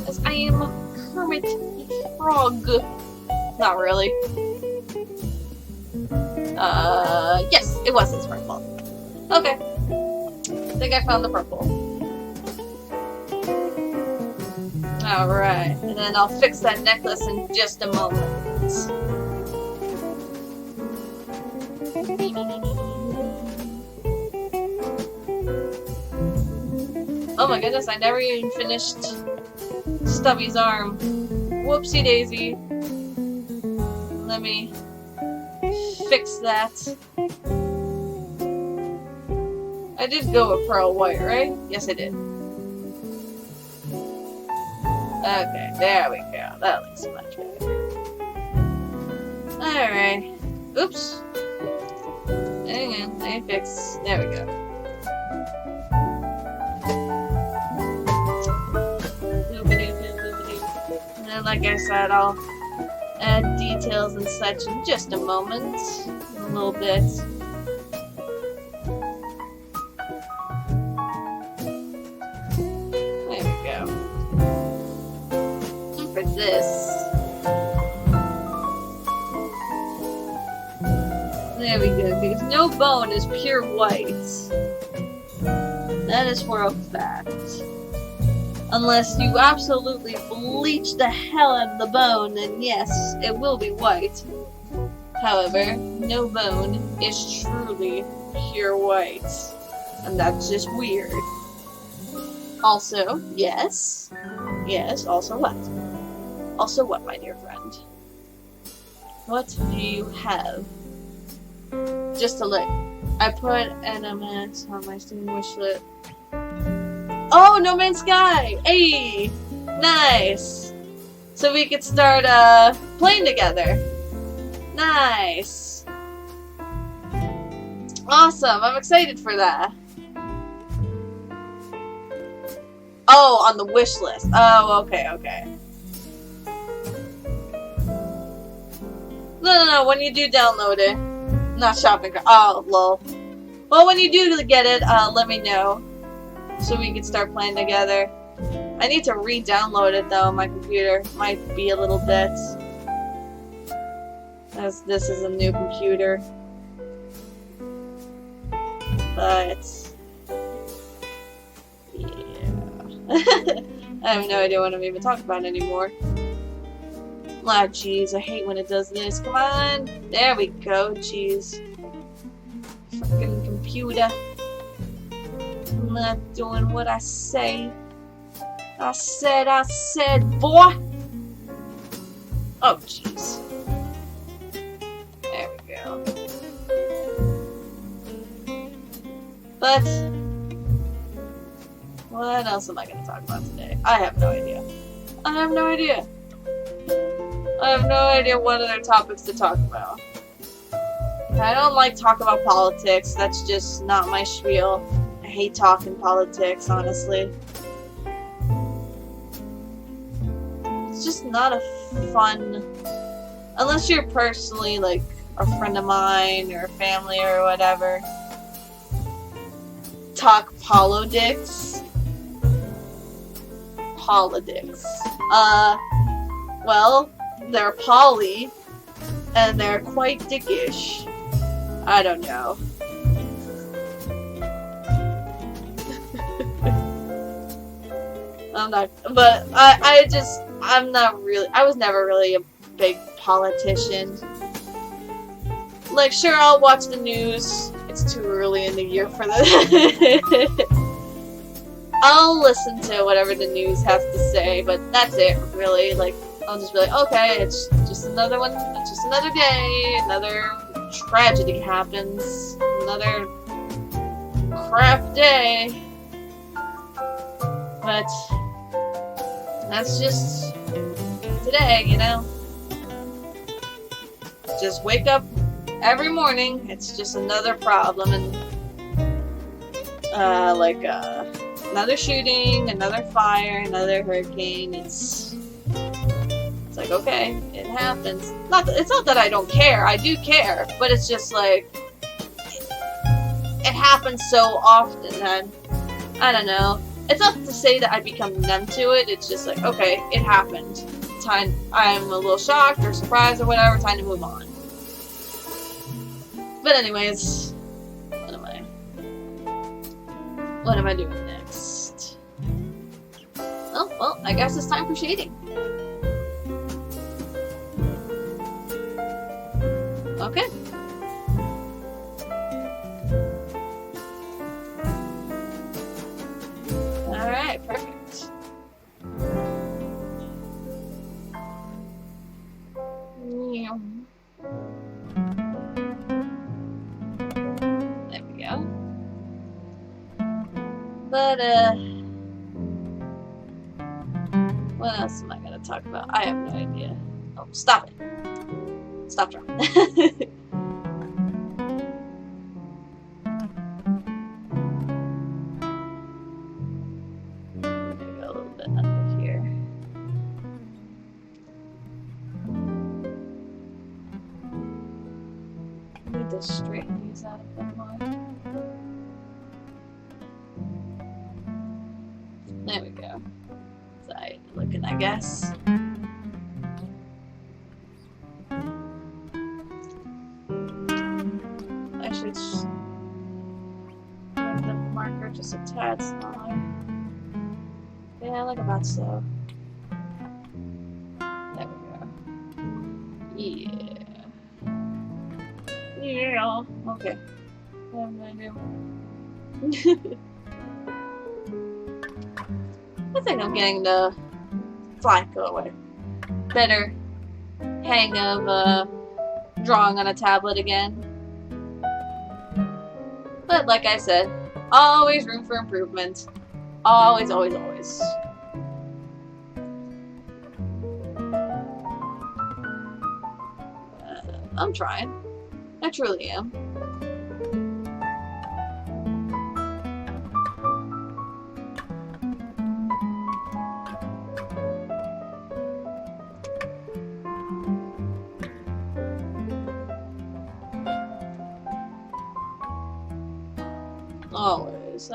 As I am a hermit frog. Not really. Yes, it was this purple. Okay. I think I found the purple. Alright, and then I'll fix that necklace in just a moment. Oh my goodness, I never even finished Stubby's arm. Whoopsie daisy. Let me fix that. I did go with pearl white, right? Yes, I did. Okay, there we go. That looks much better. Alright. Oops. Hang on, let me fix. There we go. And like I said, I'll add details and such in just a moment. A little bit. There we go. And for this. There we go, because no bone is pure white. That is for a fact. Unless you absolutely bleach the hell out of the bone, then yes, it will be white. However, no bone is truly pure white. And that's just weird. Also, yes. Yes, also what? Also what, my dear friend? What do you have? Just a look. I put NMS on my Steam wishlist. Oh, No Man's Sky! Hey! Nice! So we could start, playing together. Nice! Awesome! I'm excited for that. Oh, on the wish list. Oh, okay, okay. No, when you do download it. Not shopping cart. Oh, lol. Well, when you do get it, let me know. So we can start playing together. I need to re-download it though on my computer. Might be a little bit. As this is a new computer. But yeah. I have no idea what I'm even talking about anymore. Ah, jeez, I hate when it does this. Come on! There we go, jeez. Fucking computer. I'm not doing what I say. I said, boy! Oh, jeez. There we go. But, what else am I going to talk about today? I have no idea. I have no idea. I have no idea what other topics to talk about. I don't like talking about politics. That's just not my spiel. I hate talking politics, honestly. It's just not a fun unless you're personally like a friend of mine or family or whatever, talk politics. Well, they're poly, and they're quite dickish. I don't know. I'm not, but I'm not really, I was never really a big politician. Like, sure, I'll watch the news. It's too early in the year for that. I'll listen to whatever the news has to say, but that's it, really. Like, I'll just be like, okay, it's just another one, it's just another day, another tragedy happens, another crap day. But that's just today, you know? Just wake up every morning, it's just another problem, and another shooting, another fire, another hurricane. It's like, okay, it happens. It's not that I don't care. I do care, but it's just like it happens so often that I don't know. It's not to say that I become numb to it. It's just like, okay, it happened. Time. I'm a little shocked or surprised or whatever. Time to move on. But anyways, what am I doing next? Oh, well, I guess it's time for shading. Okay. Alright, perfect. Yeah. There we go. But, what else am I gonna talk about? I have no idea. Oh, stop it. Stop drawing. Maybe go a little bit under here. I need to straighten these out a bit more. There we go. Side looking, I guess. I should make the marker just a tad smaller. Yeah, like about so. There we go. Yeah. Yeah. Okay. What am I doing? I think I'm getting the better hang of drawing on a tablet again. But like I said, always room for improvement. Always, always, always. I'm trying. I truly am. Always.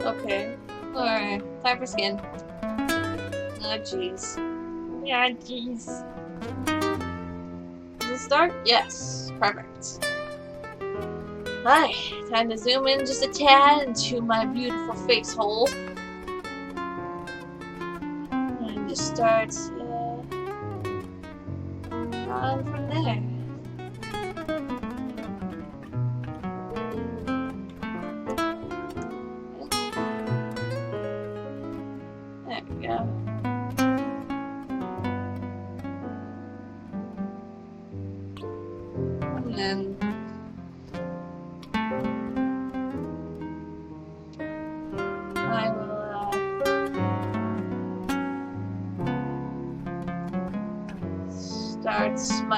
Okay. Alright. Time for skin. Oh, jeez. Yeah, jeez. Does it start? Yes. Perfect. Alright. Time to zoom in just a tad into my beautiful face hole. And just start on from there. There we go. And then I will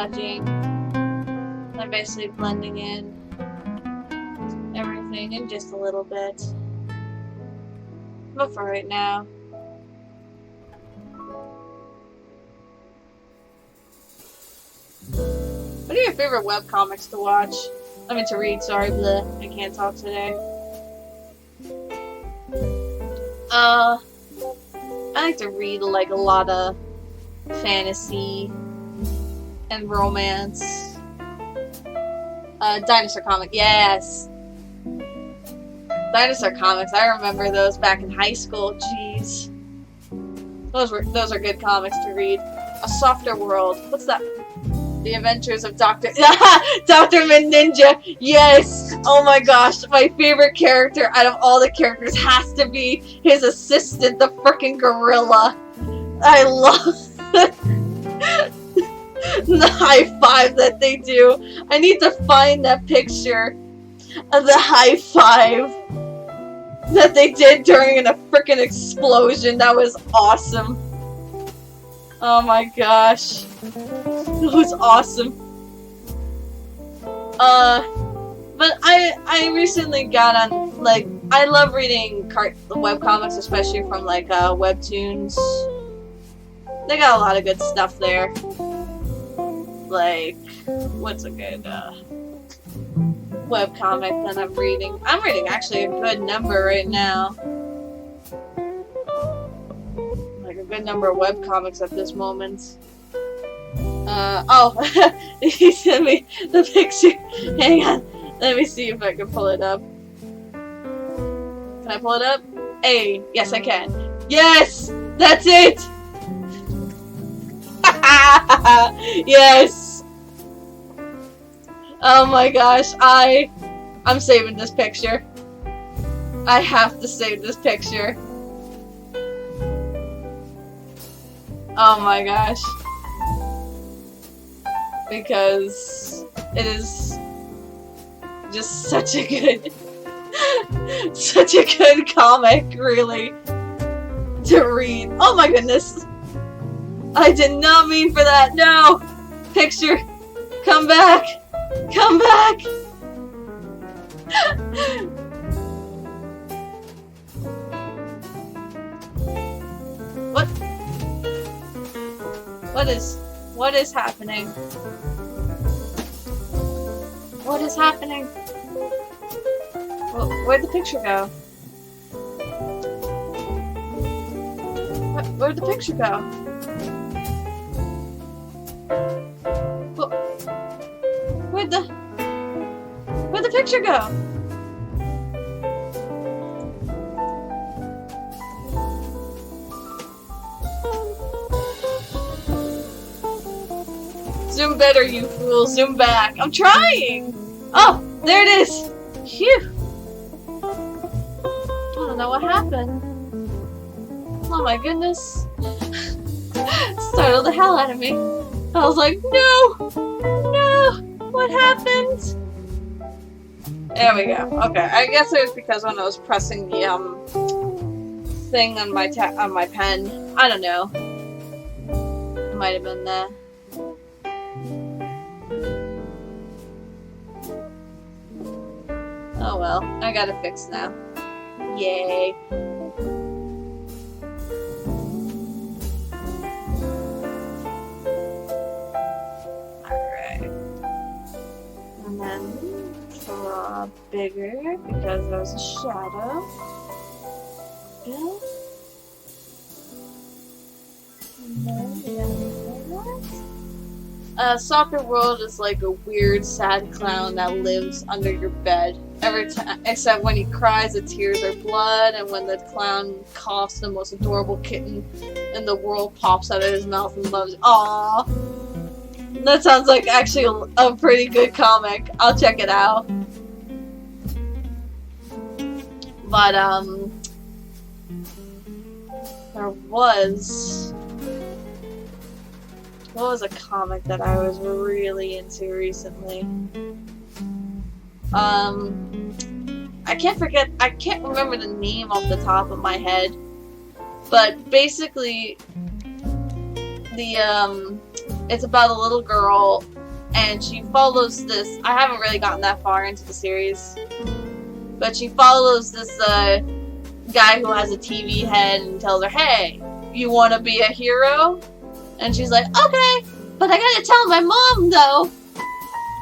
smudging. I'm basically blending in everything in just a little bit. But for right now. What are your favorite webcomics to watch? I mean to read, sorry, bleh. I can't talk today. I like to read like a lot of fantasy and romance. Dinosaur comic, yes. Dinosaur comics, I remember those back in high school. Jeez, those are good comics to read. A Softer World. What's that? The Adventures of Dr. Ninja. Yes. Oh my gosh, my favorite character out of all the characters has to be his assistant, the frickin' gorilla. I love the high five that they do. I need to find that picture of the high five that they did during a frickin' explosion. That was awesome. Oh my gosh. It was awesome. But I recently got on, like, I love reading webcomics, especially from, like, Webtoons. They got a lot of good stuff there. Like, what's a good, webcomic that I'm reading? I'm reading, actually, a good number right now. Like, a good number of webcomics at this moment. Oh, he sent me the picture. Hang on, let me see if I can pull it up. Can I pull it up? Hey, yes I can. Yes! That's it! Yes! Oh my gosh, I'm saving this picture. I have to save this picture. Oh my gosh. Because it is just such a good comic, really, to read. Oh my goodness, I did not mean for that. No, picture, come back, come back. What is happening? What is happening? Well, where'd the picture go? Where'd the picture go? Well, where'd the picture go? Zoom better, you fool. Zoom back. I'm trying! Oh, there it is! Phew! I don't know what happened. Oh my goodness. Startled the hell out of me. I was like, no! No! What happened? There we go. Okay, I guess it was because when I was pressing the, thing on my pen. I don't know. It might have been that. Oh well, I got it fixed now. Yay. Alright. And then draw bigger because there's a shadow. Yeah. And then Soccer World is like a weird, sad clown that lives under your bed. Every time, except when he cries, the tears are blood, and when the clown coughs, the most adorable kitten in the world pops out of his mouth and loves. Aww, that sounds like actually a pretty good comic. I'll check it out. But there was. What was a comic that I was really into recently? I can't remember the name off the top of my head, but basically, It's about a little girl, and she follows this. I haven't really gotten that far into the series, but she follows this guy who has a TV head and tells her, "Hey, you want to be a hero?" And she's like, "Okay, but I gotta tell my mom though."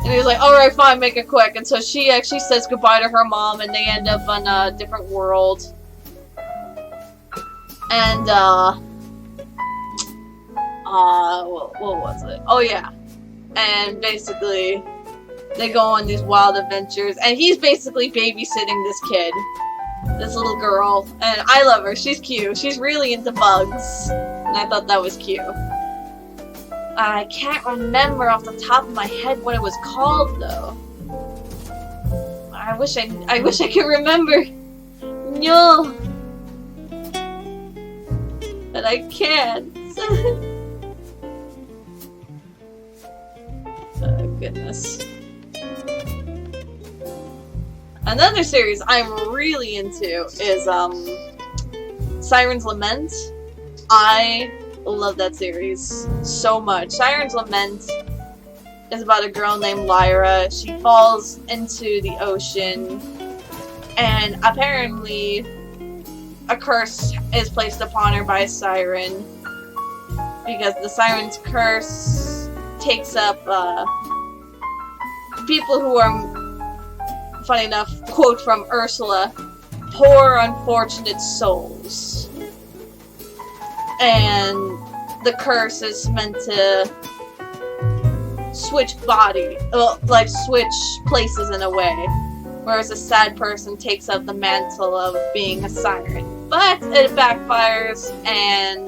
And he's like, "Alright, fine, make it quick." And so she actually says goodbye to her mom, and they end up on a different world. And what was it? Oh yeah. And basically, they go on these wild adventures, and he's basically babysitting this kid. This little girl, and I love her. She's cute. She's really into bugs, and I thought that was cute. I can't remember off the top of my head what it was called, though. I wish I could remember. No, but I can't. Oh goodness. Another series I'm really into is Siren's Lament. I love that series so much. Siren's Lament is about a girl named Lyra. She falls into the ocean, and apparently a curse is placed upon her by a siren, because the siren's curse takes up people who are, funny enough, quote from Ursula, "poor unfortunate souls." And the curse is meant to switch switch places in a way, whereas a sad person takes up the mantle of being a siren. But it backfires, and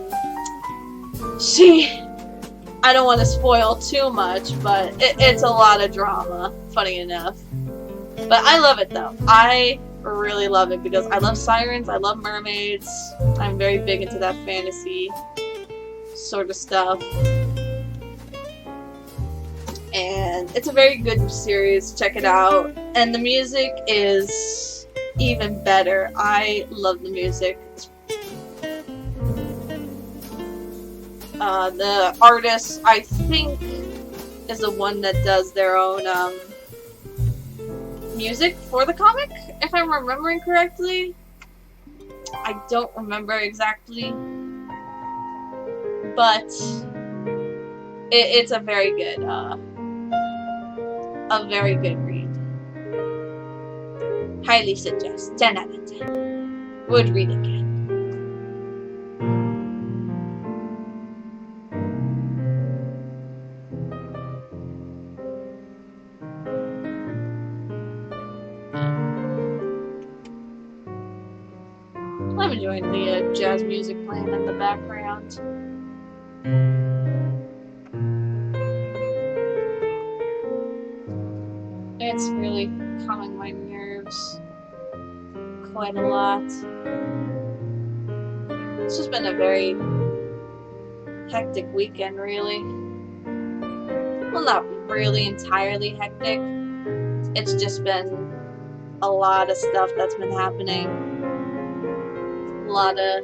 I don't want to spoil too much, but it's a lot of drama, funny enough. But I love it though. I really love it because I love sirens, I love mermaids. I'm very big into that fantasy sort of stuff. And it's a very good series, check it out. And the music is even better. I love the music. The artist, I think, is the one that does their own music for the comic, if I'm remembering correctly. I don't remember exactly, but it's a very good read. Highly suggest. 10 out of 10. Would read again. I'm enjoying the jazz music playing in the background. It's really calming my nerves quite a lot. It's just been a very hectic weekend, really. Well, not really entirely hectic. It's just been a lot of stuff that's been happening. A lot of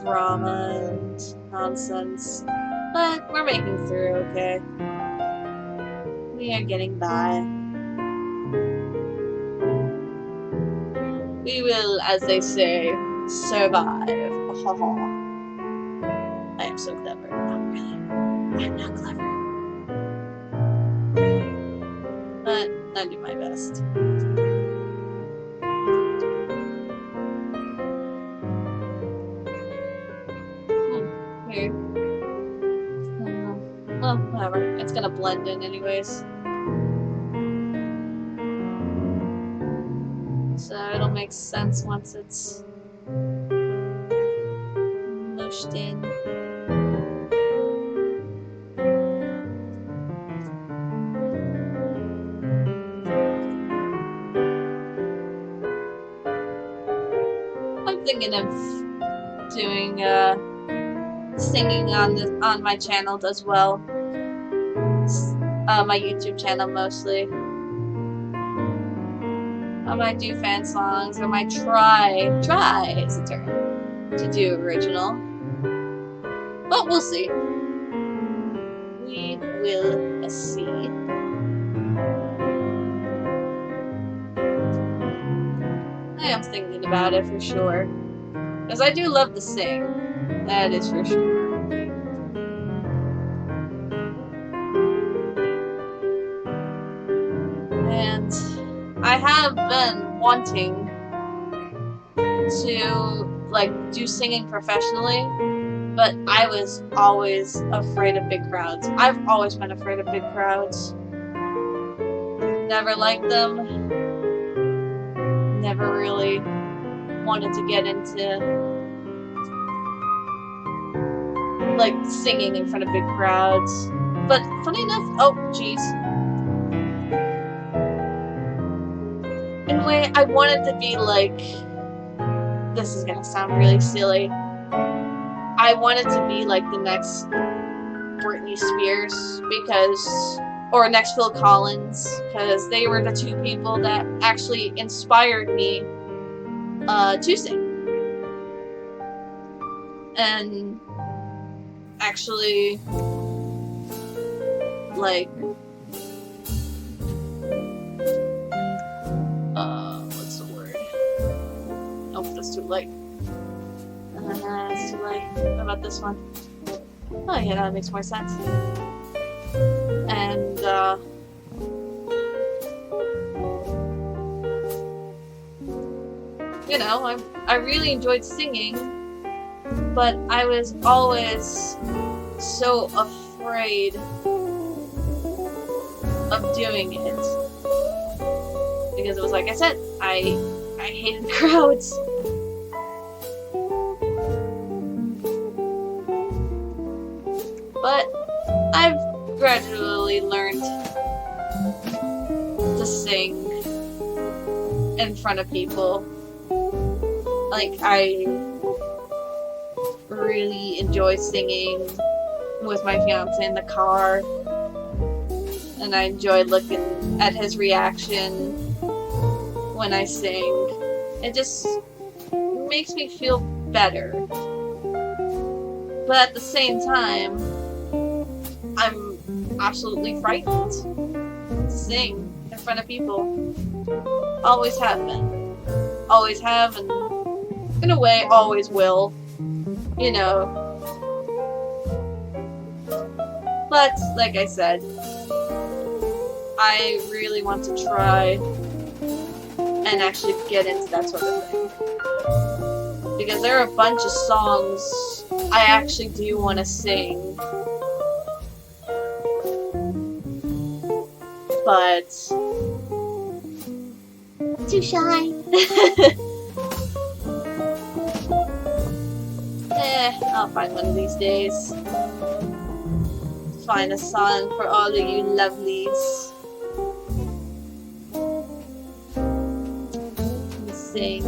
drama and nonsense. But we're making through okay. We are getting by. We will, as they say, survive. I am so clever. Not really. I'm not clever. But I do my best. Weird. Well, whatever. It's gonna blend in anyways. So it'll make sense once it's mushed in. I'm thinking of doing singing on my channel as well. My YouTube channel mostly. I might do fan songs, or might try is a term, to do original. But we'll see. we will see. I am thinking about it for sure. Because I do love to sing. That is for sure. And I have been wanting to, like, do singing professionally, but I was always afraid of big crowds. I've always been afraid of big crowds. Never liked them. Never really wanted to get into, like, singing in front of big crowds. But funny enough, oh jeez. In a way, I wanted to be like, this is gonna sound really silly, I wanted to be like the next Britney Spears, because, or next Phil Collins, because they were the two people that actually inspired me to sing. And actually, like, what's the word? Oh, that's too late. It's too late. What about this one? Oh yeah, that makes more sense. And, you know, I really enjoyed singing, but I was always so afraid of doing it. Because it was like I said, I hated crowds. But I've gradually learned to sing in front of people. Like, I really enjoy singing with my fiance in the car, and I enjoy looking at his reaction when I sing. It just makes me feel better. But at the same time, I'm absolutely frightened to sing in front of people. Always have been. Always have, and in a way, always will. You know. But, like I said, I really want to try and actually get into that sort of thing. Because there are a bunch of songs I actually do want to sing. But too shy. I'll find one of these days. Find a song for all of you lovelies. And sing.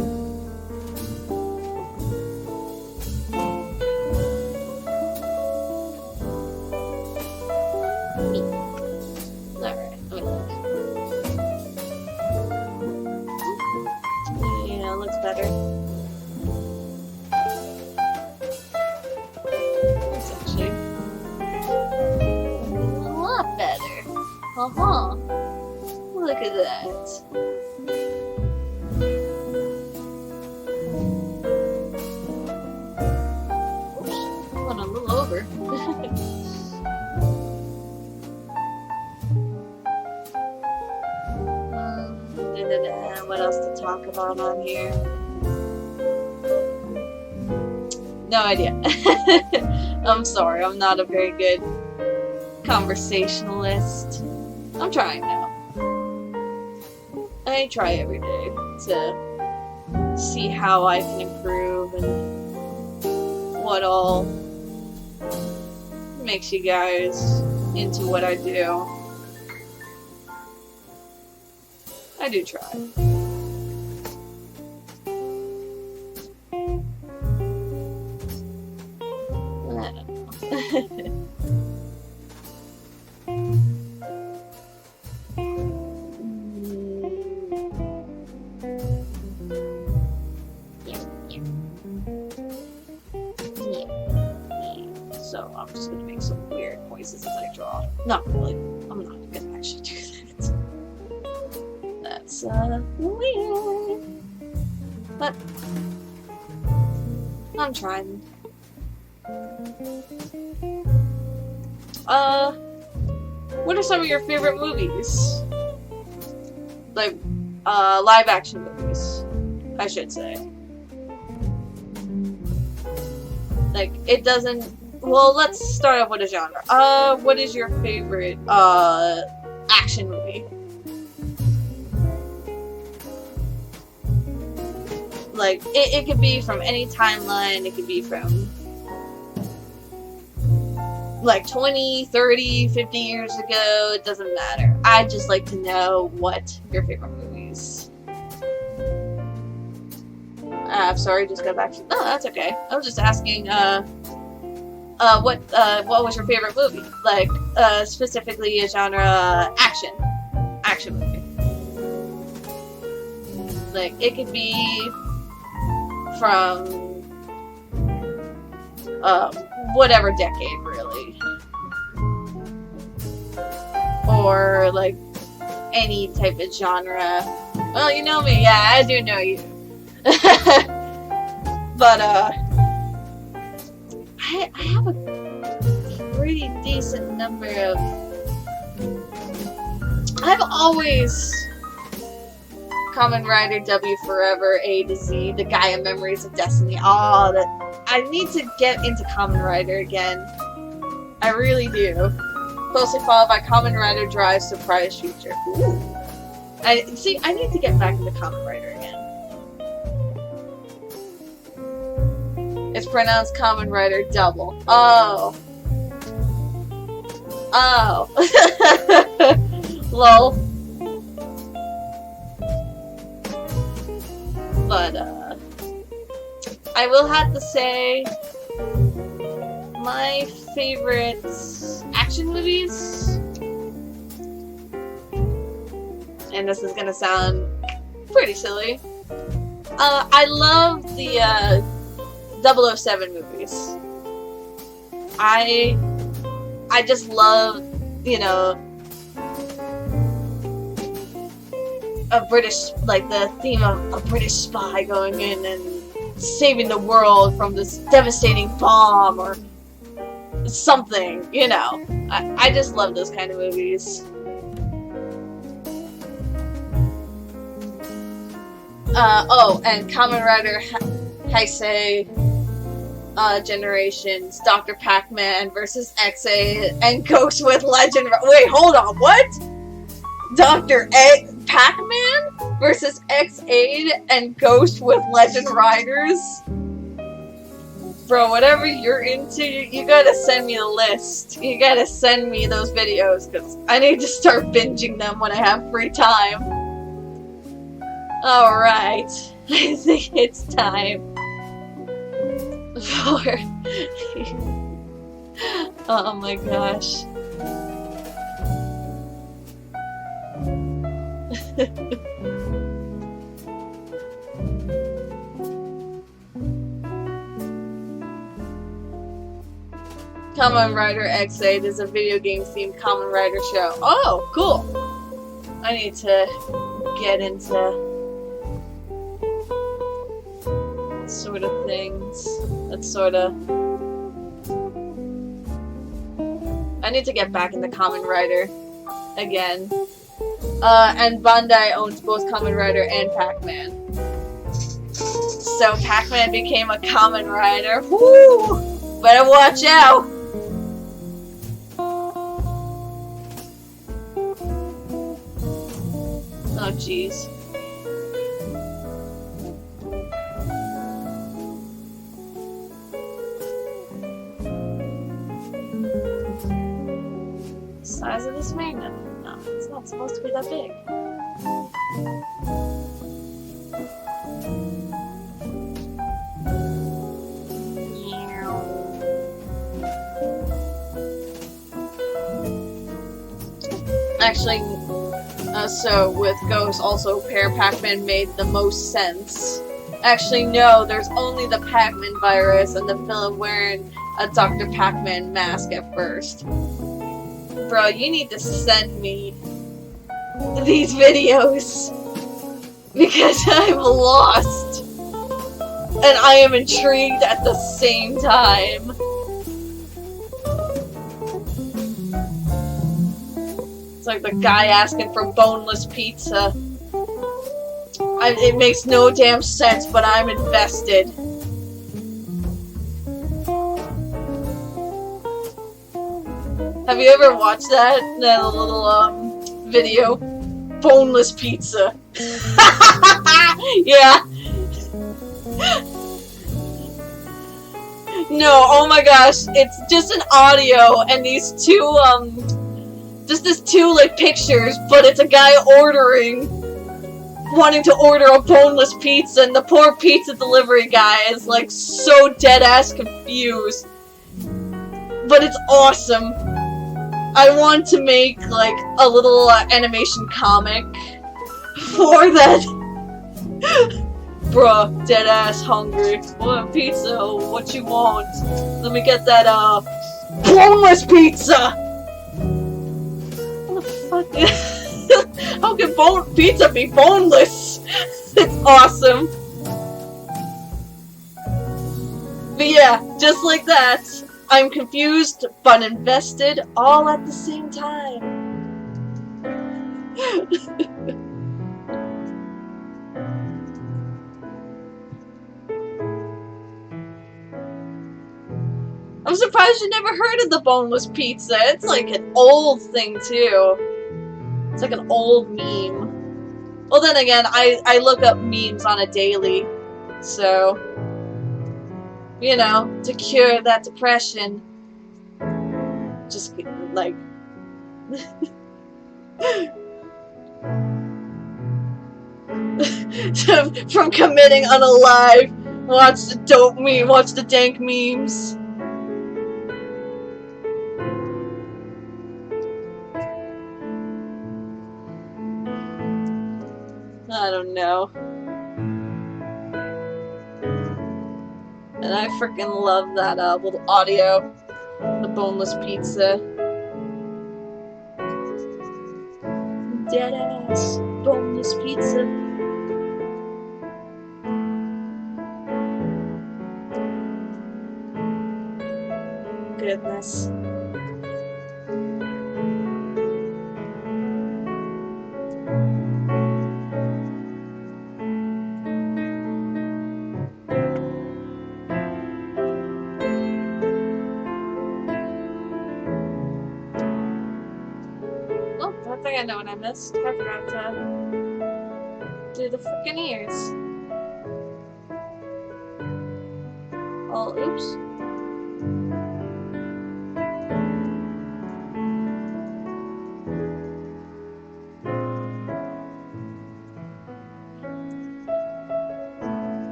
Better. That's actually a lot better. Look at that. Oops, went a little over. What else to talk about on here? No idea. I'm sorry, I'm not a very good conversationalist. I'm trying now. I try every day to see how I can improve and what all makes you guys into what I do. I do try. I don't know. So I'm just gonna make some weird noises as I draw. Not really. I'm not gonna actually do that. That's weird. But I'm trying. What are some of your favorite movies? Like, live action movies, I should say. Like, it doesn't... Well, let's start off with a genre. What is your favorite, action movie? Like, it could be from any timeline, it could be from like 20, 30, 50 years ago, it doesn't matter. I'd just like to know what your favorite movies. I'm sorry, just go back to... No, that's okay. I was just asking, what was your favorite movie? Like, specifically a genre, action movie. Like, it could be from, whatever decade, really. Or, like, any type of genre. Well, you know me, yeah, I do know you. But, I have a pretty decent number of... I've always... Kamen Rider, W Forever, A to Z, The Gaia Memories of Destiny, all that. I need to get into Kamen Rider again. I really do. Closely followed by Kamen Rider Drive Surprise Future. Ooh. I need to get back into Kamen Rider again. It's pronounced Kamen Rider Double. Oh. Oh. Lol. But, I will have to say, my favorite action movies, and this is gonna sound pretty silly, I love the, 007 movies. I just love, you know, a British, like the theme of a British spy going in and saving the world from this devastating bomb or something, you know. I just love those kind of movies. And Kamen Rider Heisei Generations, Dr. Pac-Man versus X-8 and Ghost with Legend. Wait, hold on, what? Dr. Pac-Man versus X-8 and Ghost with Legend Riders? Bro, whatever you're into, you gotta send me the list. You gotta send me those videos, because I need to start binging them when I have free time. Alright, I think it's time for... Oh my gosh. Kamen Rider X8 is a video game themed Kamen Rider show. Oh, cool! I need to get into sort of things. That's sort of... I need to get back into Kamen Rider again. And Bandai owns both Kamen Rider and Pac-Man. So Pac-Man became a Kamen Rider. Woo! Better watch out! Oh jeez. Size of this magnet. No, it's not supposed to be that big. Actually, so with Ghost, also Pair Pac-Man made the most sense. Actually, no, there's only the Pac-Man virus and the villain wearing a Dr. Pac-Man mask at first. bro, you need to send me these videos because I'm lost and I am intrigued at the same time. It's like the guy asking for boneless pizza. It makes no damn sense, but I'm invested. Have you ever watched that little video? Boneless pizza. Yeah. No, oh my gosh, it's just an audio and these two just these two like pictures, but it's a guy wanting to order a boneless pizza, and the poor pizza delivery guy is like so dead ass confused. But it's awesome. I want to make like a little animation comic for that. Bruh, dead ass hungry. Want pizza? What you want? Let me get that boneless pizza. What the fuck? How can pizza be boneless? It's awesome. But yeah, just like that, I'm confused but invested all at the same time. I'm surprised you never heard of the boneless pizza. It's like an old thing too. It's like an old meme. Well, then again, I look up memes on a daily, so, you know, to cure that depression, just, like, from committing unalive, watch the dank memes. I don't know. And I freaking love that little audio. The boneless pizza. Dead ass boneless pizza. Goodness. I think I know what I missed. I forgot to do the freaking ears. Oh, oops.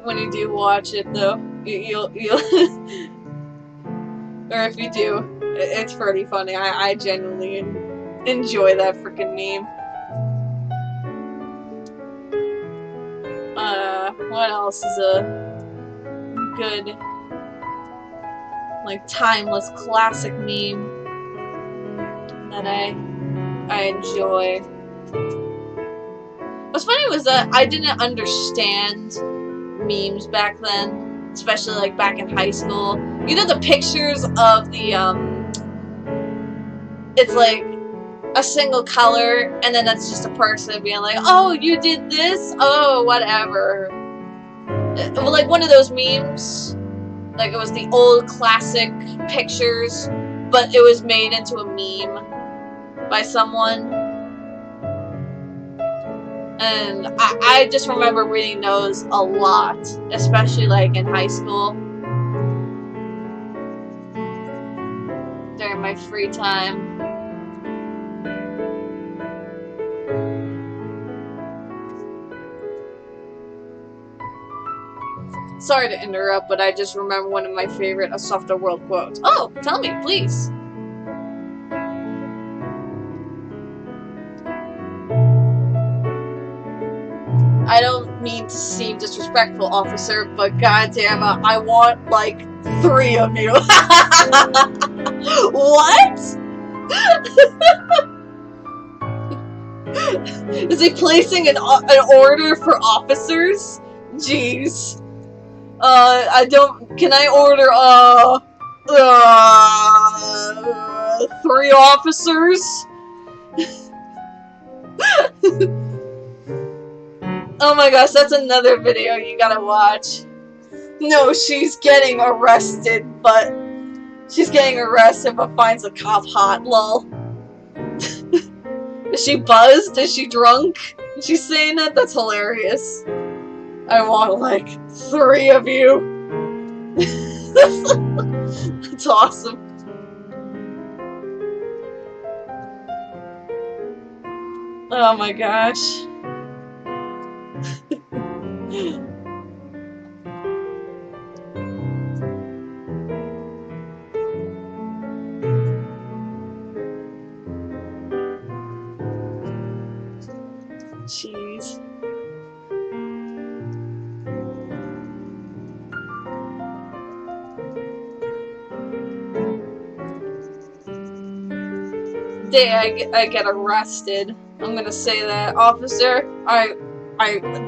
When you do watch it, though, you'll or if you do, it's pretty funny. I genuinely enjoy that freaking meme. What else is a good, like, timeless classic meme that I enjoy? What's funny was that I didn't understand memes back then, especially like back in high school. You know the pictures of the it's like a single color, and then that's just a person being like, oh, you did this? Oh, whatever. Like one of those memes. Like it was the old classic pictures, but it was made into a meme by someone. And I just remember reading those a lot, especially like in high school. During my free time. Sorry to interrupt, but I just remember one of my favorite A Softer World quotes. Oh, tell me, please. I don't mean to seem disrespectful, officer, but goddamn it, I want like 3 of you. What? Is he placing an order for officers? Jeez. I don't. Can I order 3 officers? Oh my gosh, that's another video you gotta watch. No, she's getting arrested, but she's getting arrested but finds a cop hot, lol. Is she buzzed? Is she drunk? Is she saying that? That's hilarious. I want like 3 of you. That's awesome. Oh my gosh. Jeez. Day I get arrested. I'm gonna say that, officer. I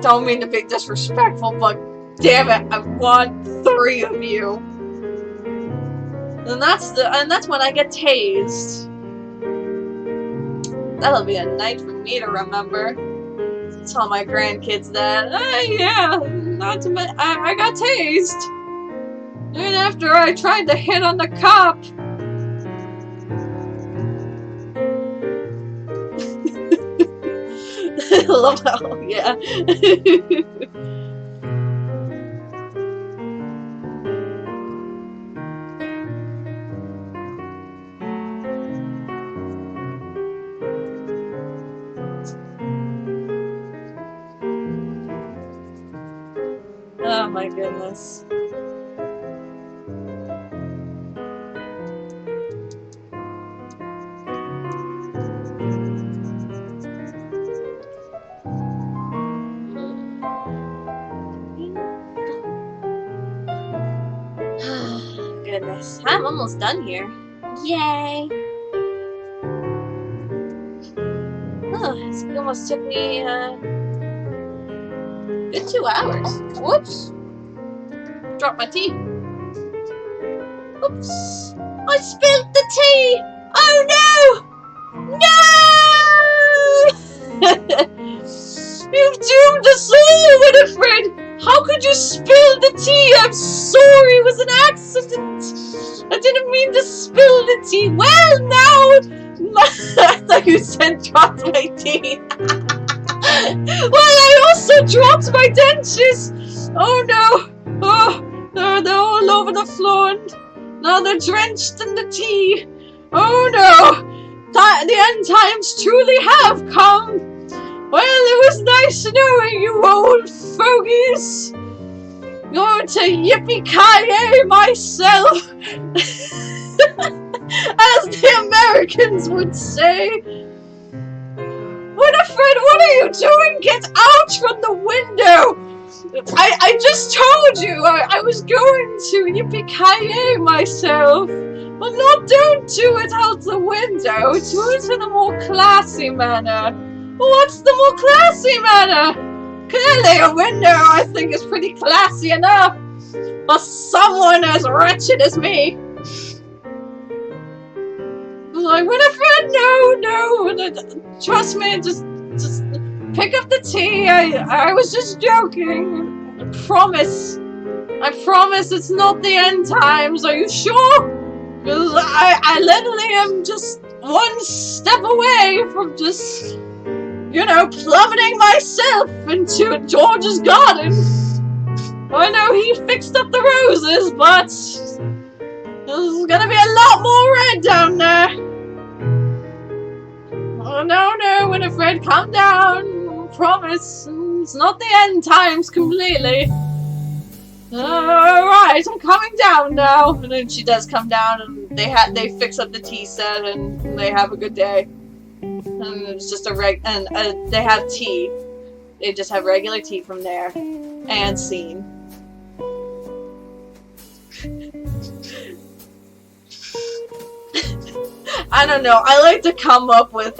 don't mean to be disrespectful, but damn it, I want 3 of you. And that's when I get tased. That'll be a night for me to remember. Tell my grandkids that, yeah, not to mention, I got tased. And after I tried to hit on the cop. Lol, yeah. Oh my goodness. Goodness, I'm almost done here. Yay! Oh, this almost took me good 2 hours. Whoops! Dropped my tea. Oops! I spilled the tea! Oh no! No! You've doomed us all, Winifred! How could you spill the tea? I'm sorry, it was an accident. I didn't mean to spill the tea. Well, now, I thought you said dropped my tea. Well, I also dropped my dentures. Oh no. Oh, they're all over the floor and now they're drenched in the tea. Oh no. The end times truly have come. Well, it was nice knowing you old fogies. Going to yippee-ki-yay myself. As the Americans would say. Winifred, what are you doing? Get out from the window. I just told you I was going to yippee-ki-yay myself. Well, no, don't do it out the window. Do it in a more classy manner. What's the more classy manner? Clearly a window, I think, is pretty classy enough for someone as wretched as me. Like, Winifred, no, trust me, just pick up the tea. I was just joking. I promise it's not the end times. Are you sure? Because I literally am just 1 step away from just, you know, plummeting myself into George's garden. I know he fixed up the roses, but there's gonna be a lot more red down there. Oh, no, Winifred, calm down. Promise, it's not the end times completely. Alright, I'm coming down now. And then she does come down, and they fix up the tea set, and they have a good day. And it's just they have tea. They just have regular tea from there. And scene. I don't know. I like to come up with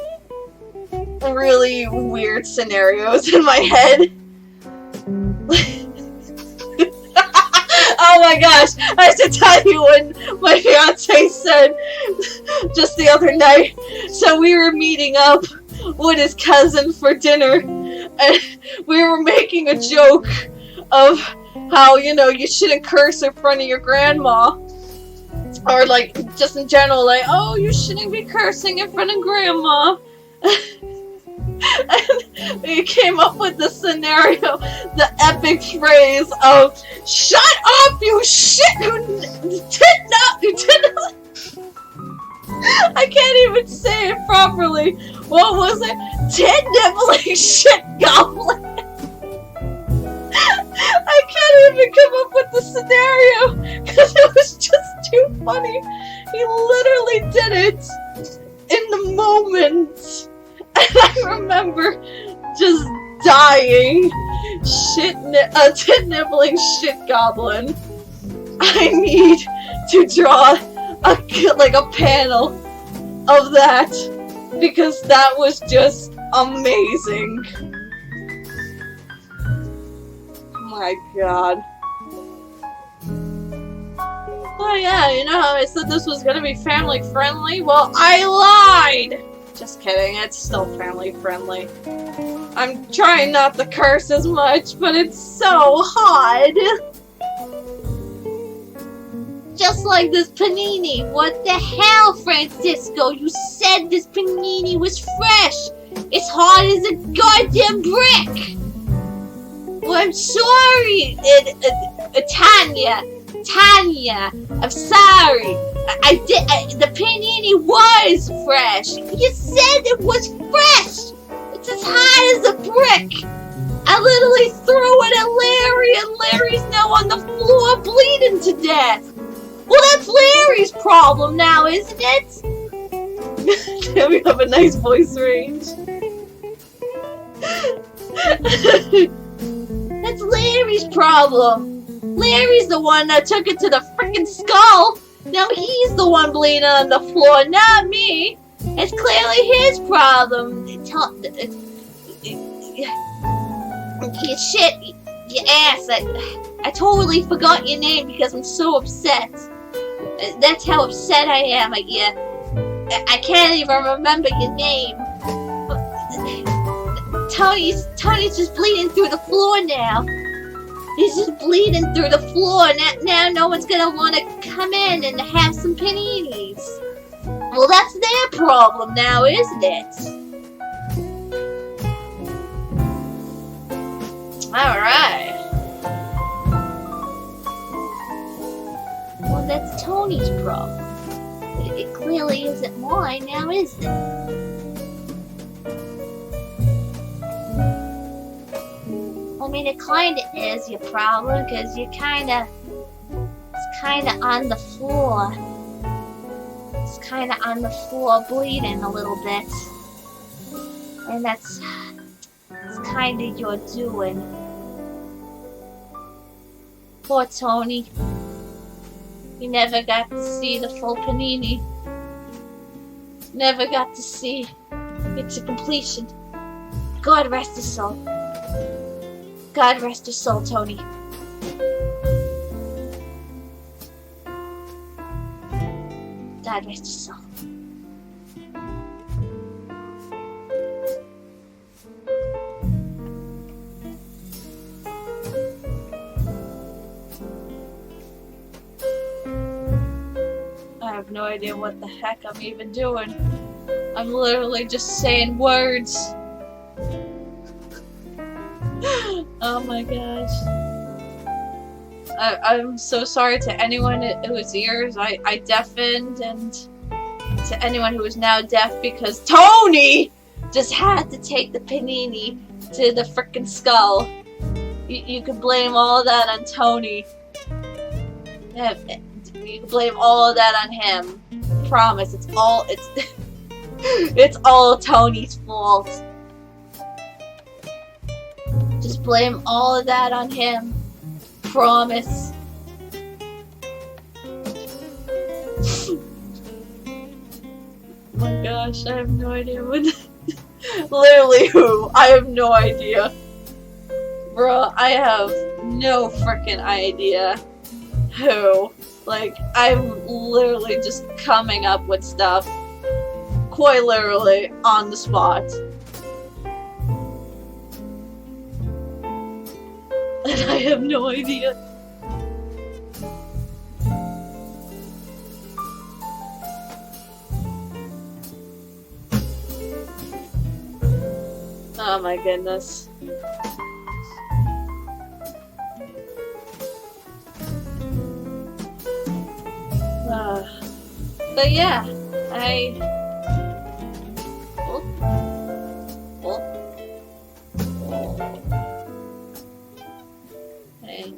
really weird scenarios in my head. Oh my gosh, I have to tell you when my fiance said just the other night. So we were meeting up with his cousin for dinner, and we were making a joke of how, you know, you shouldn't curse in front of your grandma. Or like, just in general, like, oh, you shouldn't be cursing in front of grandma. And we came up with the scenario, the epic phrase of, shut up, you shit, you did not. I can't even say it properly. What was it? Tit nibbling shit goblin. I can't even come up with the scenario because it was just too funny. He literally did it in the moment. And I remember just dying. Tit nibbling shit goblin. I need to draw a panel of that because that was just amazing. Oh my god. Oh yeah, you know how I said this was gonna be family friendly? Well, I lied! Just kidding, it's still family friendly. I'm trying not to curse as much, but it's so hard! Just like this panini. What the hell, Francisco? You said this panini was fresh! It's hard as a goddamn brick! Well, I'm sorry, Tanya, I'm sorry. The panini was fresh. You said it was fresh. It's as hard as a brick. I literally threw it at Larry, and Larry's now on the floor bleeding to death. Well, that's Larry's problem now, isn't it? Damn, we have a nice voice range. That's Larry's problem. Larry's the one that took it to the freaking skull. Now he's the one bleeding on the floor, not me. It's clearly his problem. Shit, you ass. I totally forgot your name because I'm so upset. That's how upset I am at you. I can't even remember your name. Tony's just bleeding through the floor now. He's just bleeding through the floor. Now no one's gonna want to come in and have some paninis. Well, that's their problem now, isn't it? Alright. Well, that's Tony's problem. It clearly isn't mine now, is it? I mean, it kinda is your problem, because it's kinda on the floor. It's kinda on the floor bleeding a little bit. And it's kinda your doing. Poor Tony. He never got to see the full panini. Never got to see it to completion. God rest his soul. God rest his soul, Tony. God rest his soul. I have no idea what the heck I'm even doing. I'm literally just saying words. Oh my gosh. I'm so sorry to anyone whose ears I deafened, and to anyone who is now deaf, because Tony just had to take the panini to the frickin' skull. You could blame all of that on Tony. You can blame all of that on him. Promise, it's all Tony's fault. Just blame all of that on him. Promise. my gosh, I have no idea what. Literally who? I have no idea. Bruh, I have no freaking idea who. Like, I'm literally just coming up with stuff. Quite literally, on the spot. And I have no idea. Oh my goodness. But yeah, Oh. Oh. Oh. Hey.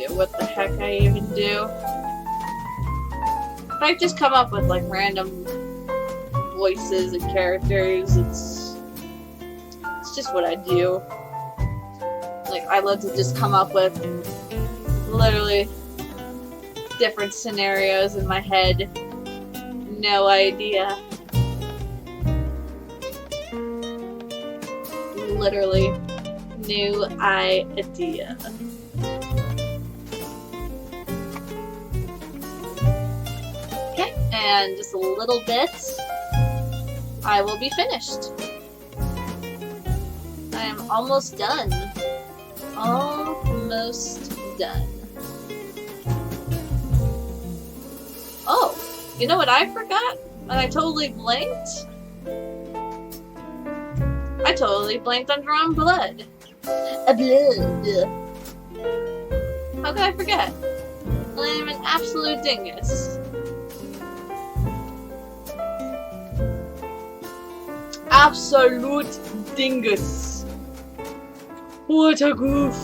What the heck I even do. If I just come up with like random voices and characters, it's just what I do. Like, I love to just come up with literally different scenarios in my head. No idea. Literally no idea. And just a little bit, I will be finished. I am almost done. Almost done. Oh, you know what I forgot? And I totally blanked? I totally blanked on drawing blood. Blood. How could I forget? I'm an absolute dingus. Absolute dingus. What a goof.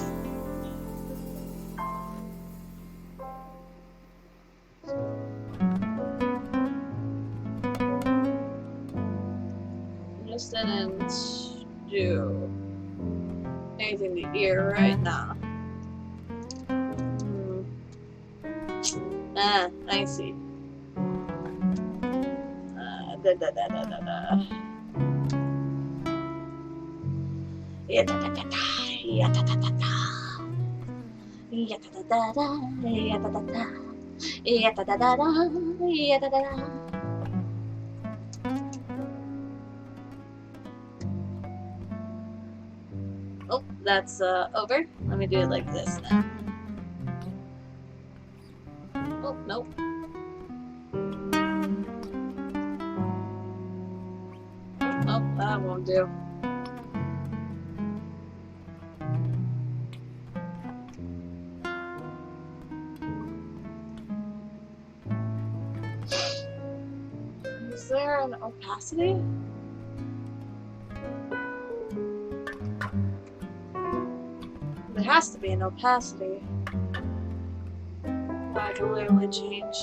Just didn't do anything to ear right now. Ah, I see. Da da da da da da. Yeah, da da da da. Yeah, da da da da. Yeah, da da da da. Yeah, da da da. Yeah, da da da da. Yeah, da da da. Oh, that's over. Let me do it like this now. Oh, nope. Oh, that won't do. Is there an opacity? There has to be an opacity. I can literally change.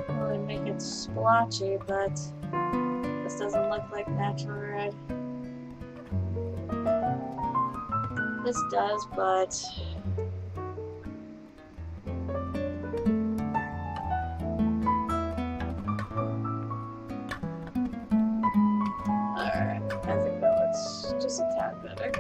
Really make it splotchy, but this doesn't look like natural red. This does, but alright, I think that looks just a tad better.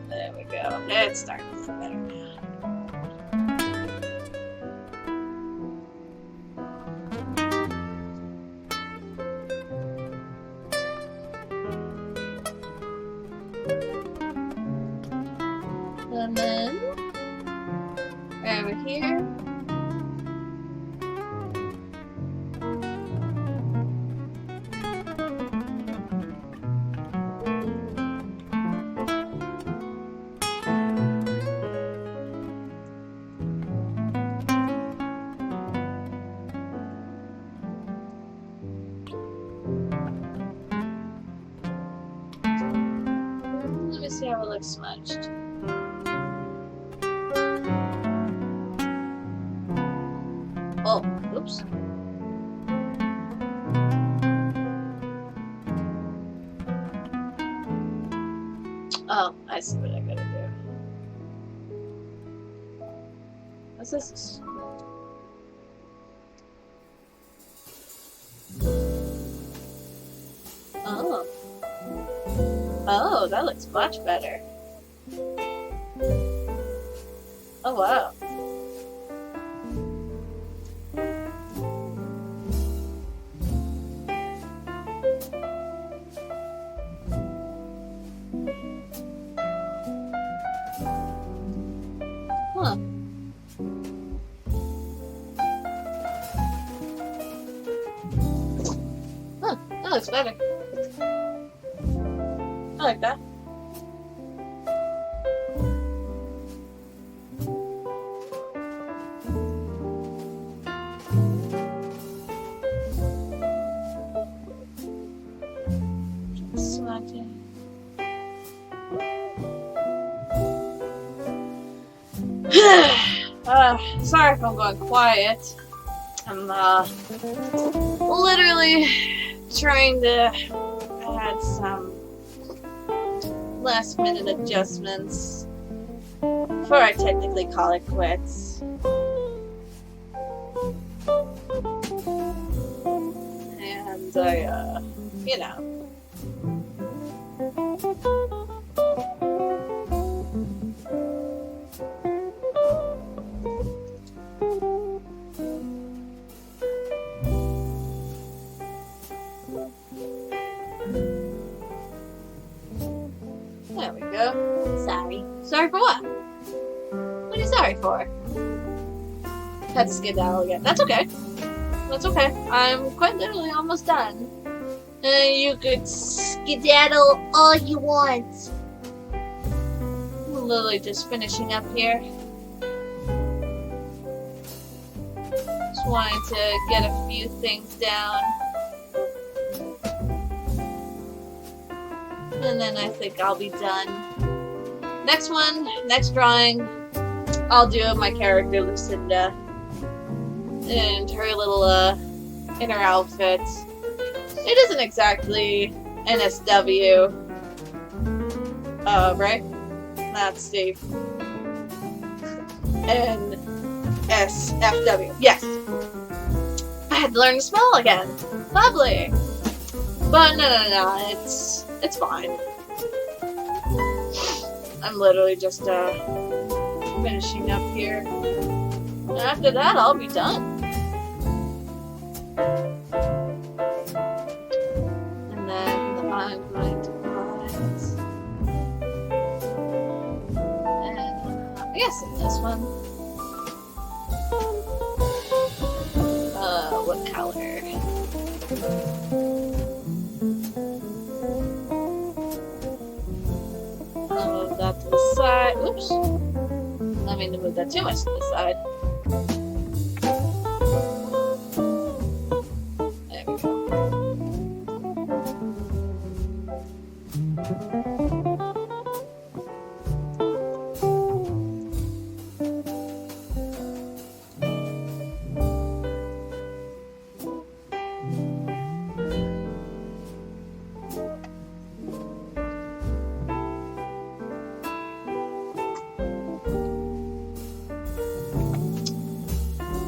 There we go. It's starting to look better now. And then over here. see how it looks smudged. Oh, oops. Oh, I see what I gotta do. What's this? Oh. Oh, that looks much better. Oh, wow. Huh. Huh, that looks better. I like that. Smudging. Sorry if I'm going quiet. I'm literally trying to add some last minute adjustments before I technically call it quits. And I, you know. There we go. Sorry. Sorry for what? What are you sorry for? Had to skedaddle again. That's okay. That's okay. I'm quite literally almost done. You could skedaddle all you want. I'm literally just finishing up here. Just wanted to get a few things down. And then I think I'll be done. Next drawing, I'll do of my character Lucinda and her little inner outfit. It isn't exactly NSW, right? That's Steve. NSFW. Yes. I had to learn to spell again. Lovely. But no, it's fine. I'm literally just finishing up here. And after that, I'll be done. And then I'm going to put, and I guess in this one. What color? Move that to the side. Oops. I mean to move that too much to the side. There we go.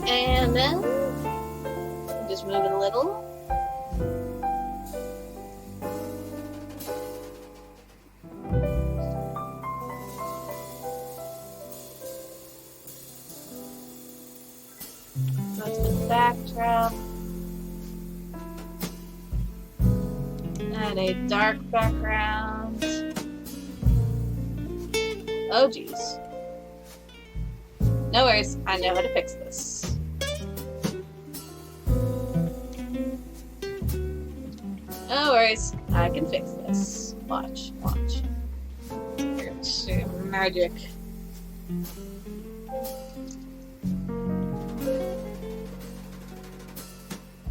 And then just move it a little. Go to the backdrop. Add a dark background. Oh geez. No worries, I know how to fix this. No worries, I can fix this. Watch. You're gonna see magic.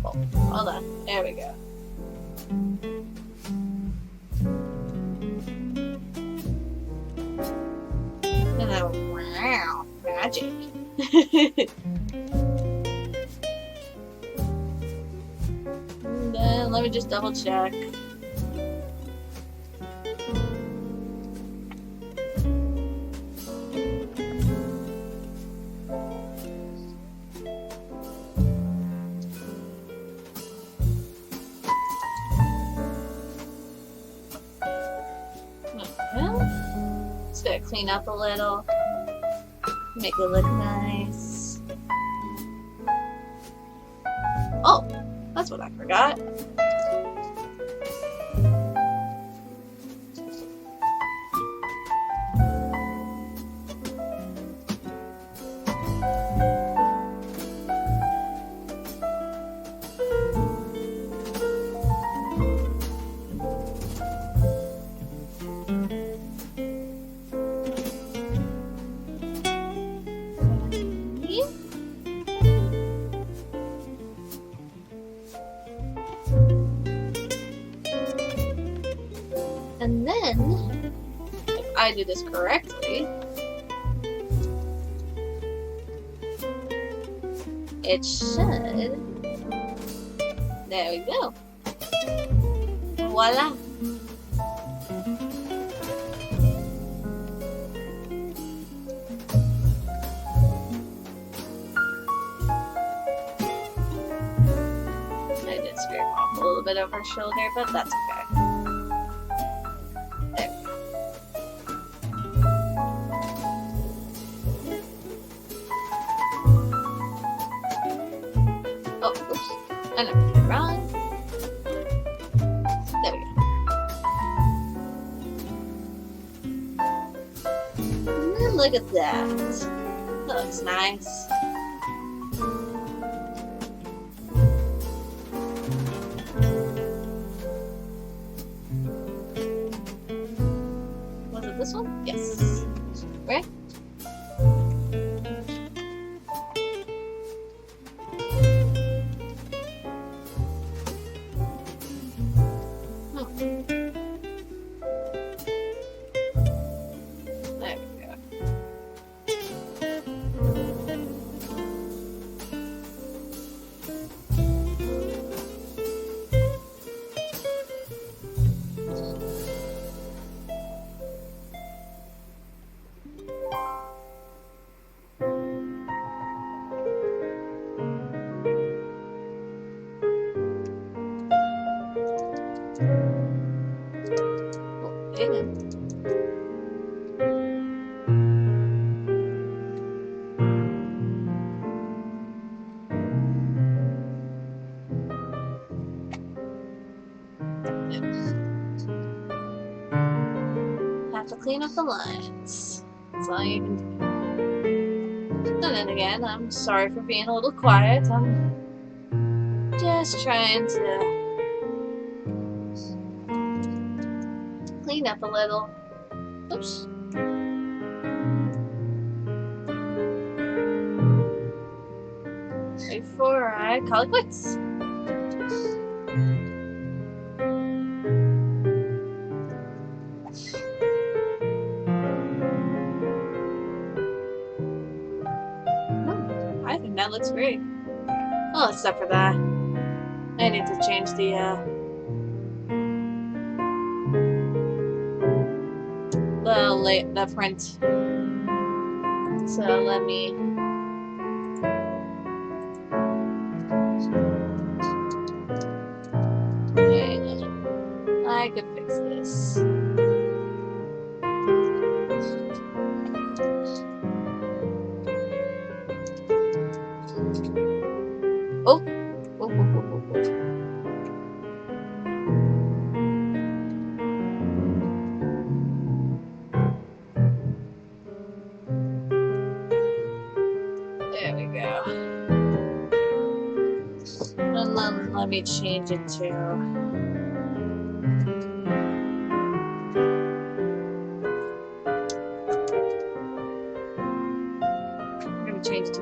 Oh, hold on, there we go. Oh, wow, magic. And then let me just double check. Just gotta clean up a little, make it look nice. Oh, that's what I forgot. And then, if I do this correctly, it should. There we go. Voila. I did scrape off a little bit of her shoulder, but that's okay. Oh, oops. I never did it wrong. There we go. And then look at that. That looks nice. Was it this one? Yes. Right? Have to clean up the lines. That's all you can do. And then again, I'm sorry for being a little quiet. I'm just trying to clean up a little. Oops. Before I call it quits. I think that looks great. Well, except for that. I need to change the print. So let me I could fix this. Oh. There we go. And then let me change it to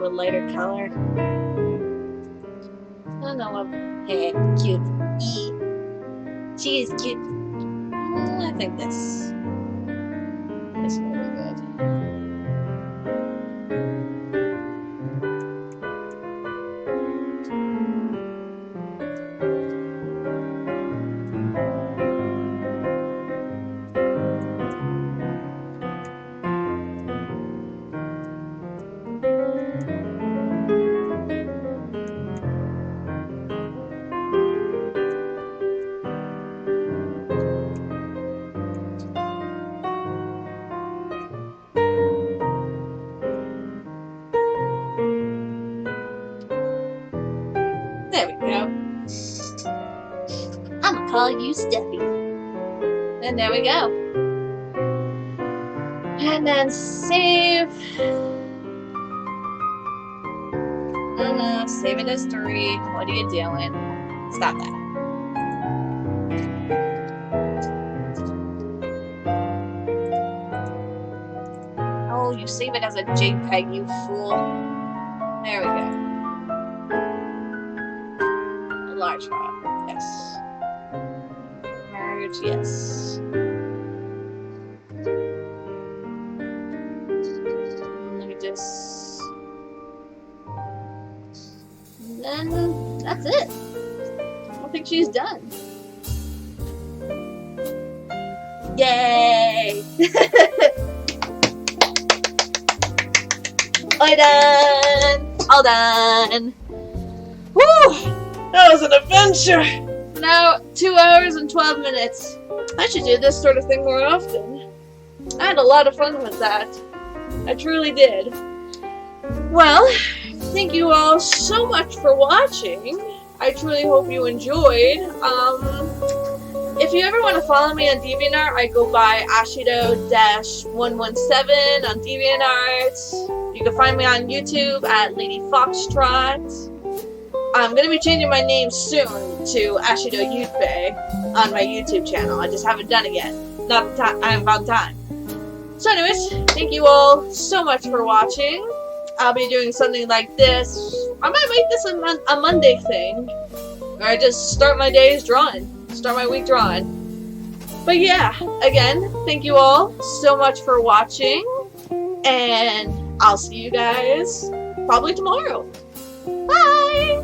a lighter color. I don't know what. Hey, cute. She is cute. I think this will be good. There we go. I'm gonna call you Steffi. And there we go. And then save. Save it as 3. What are you doing? Stop that. Oh, you save it as a JPEG, you fool. There we go. A large file. Yes. Merge, yes. Let me just... And then that's it. I don't think she's done. Yay! All done! All done! Whew! That was an adventure! Now, 2 hours and 12 minutes. I should do this sort of thing more often. I had a lot of fun with that. I truly did. Well, thank you all so much for watching. I truly hope you enjoyed. If you ever want to follow me on DeviantArt, I go by Ashido-117 on DeviantArt. You can find me on YouTube at Lady Foxtrot. I'm going to be changing my name soon to Ashido Yutbe on my YouTube channel. I just haven't done it yet. I haven't found time. So anyways, thank you all so much for watching. I'll be doing something like this. I might make this a Monday thing. Where I just start my days drawing. Start my week drawing. But yeah, again, thank you all so much for watching. And I'll see you guys probably tomorrow. Bye!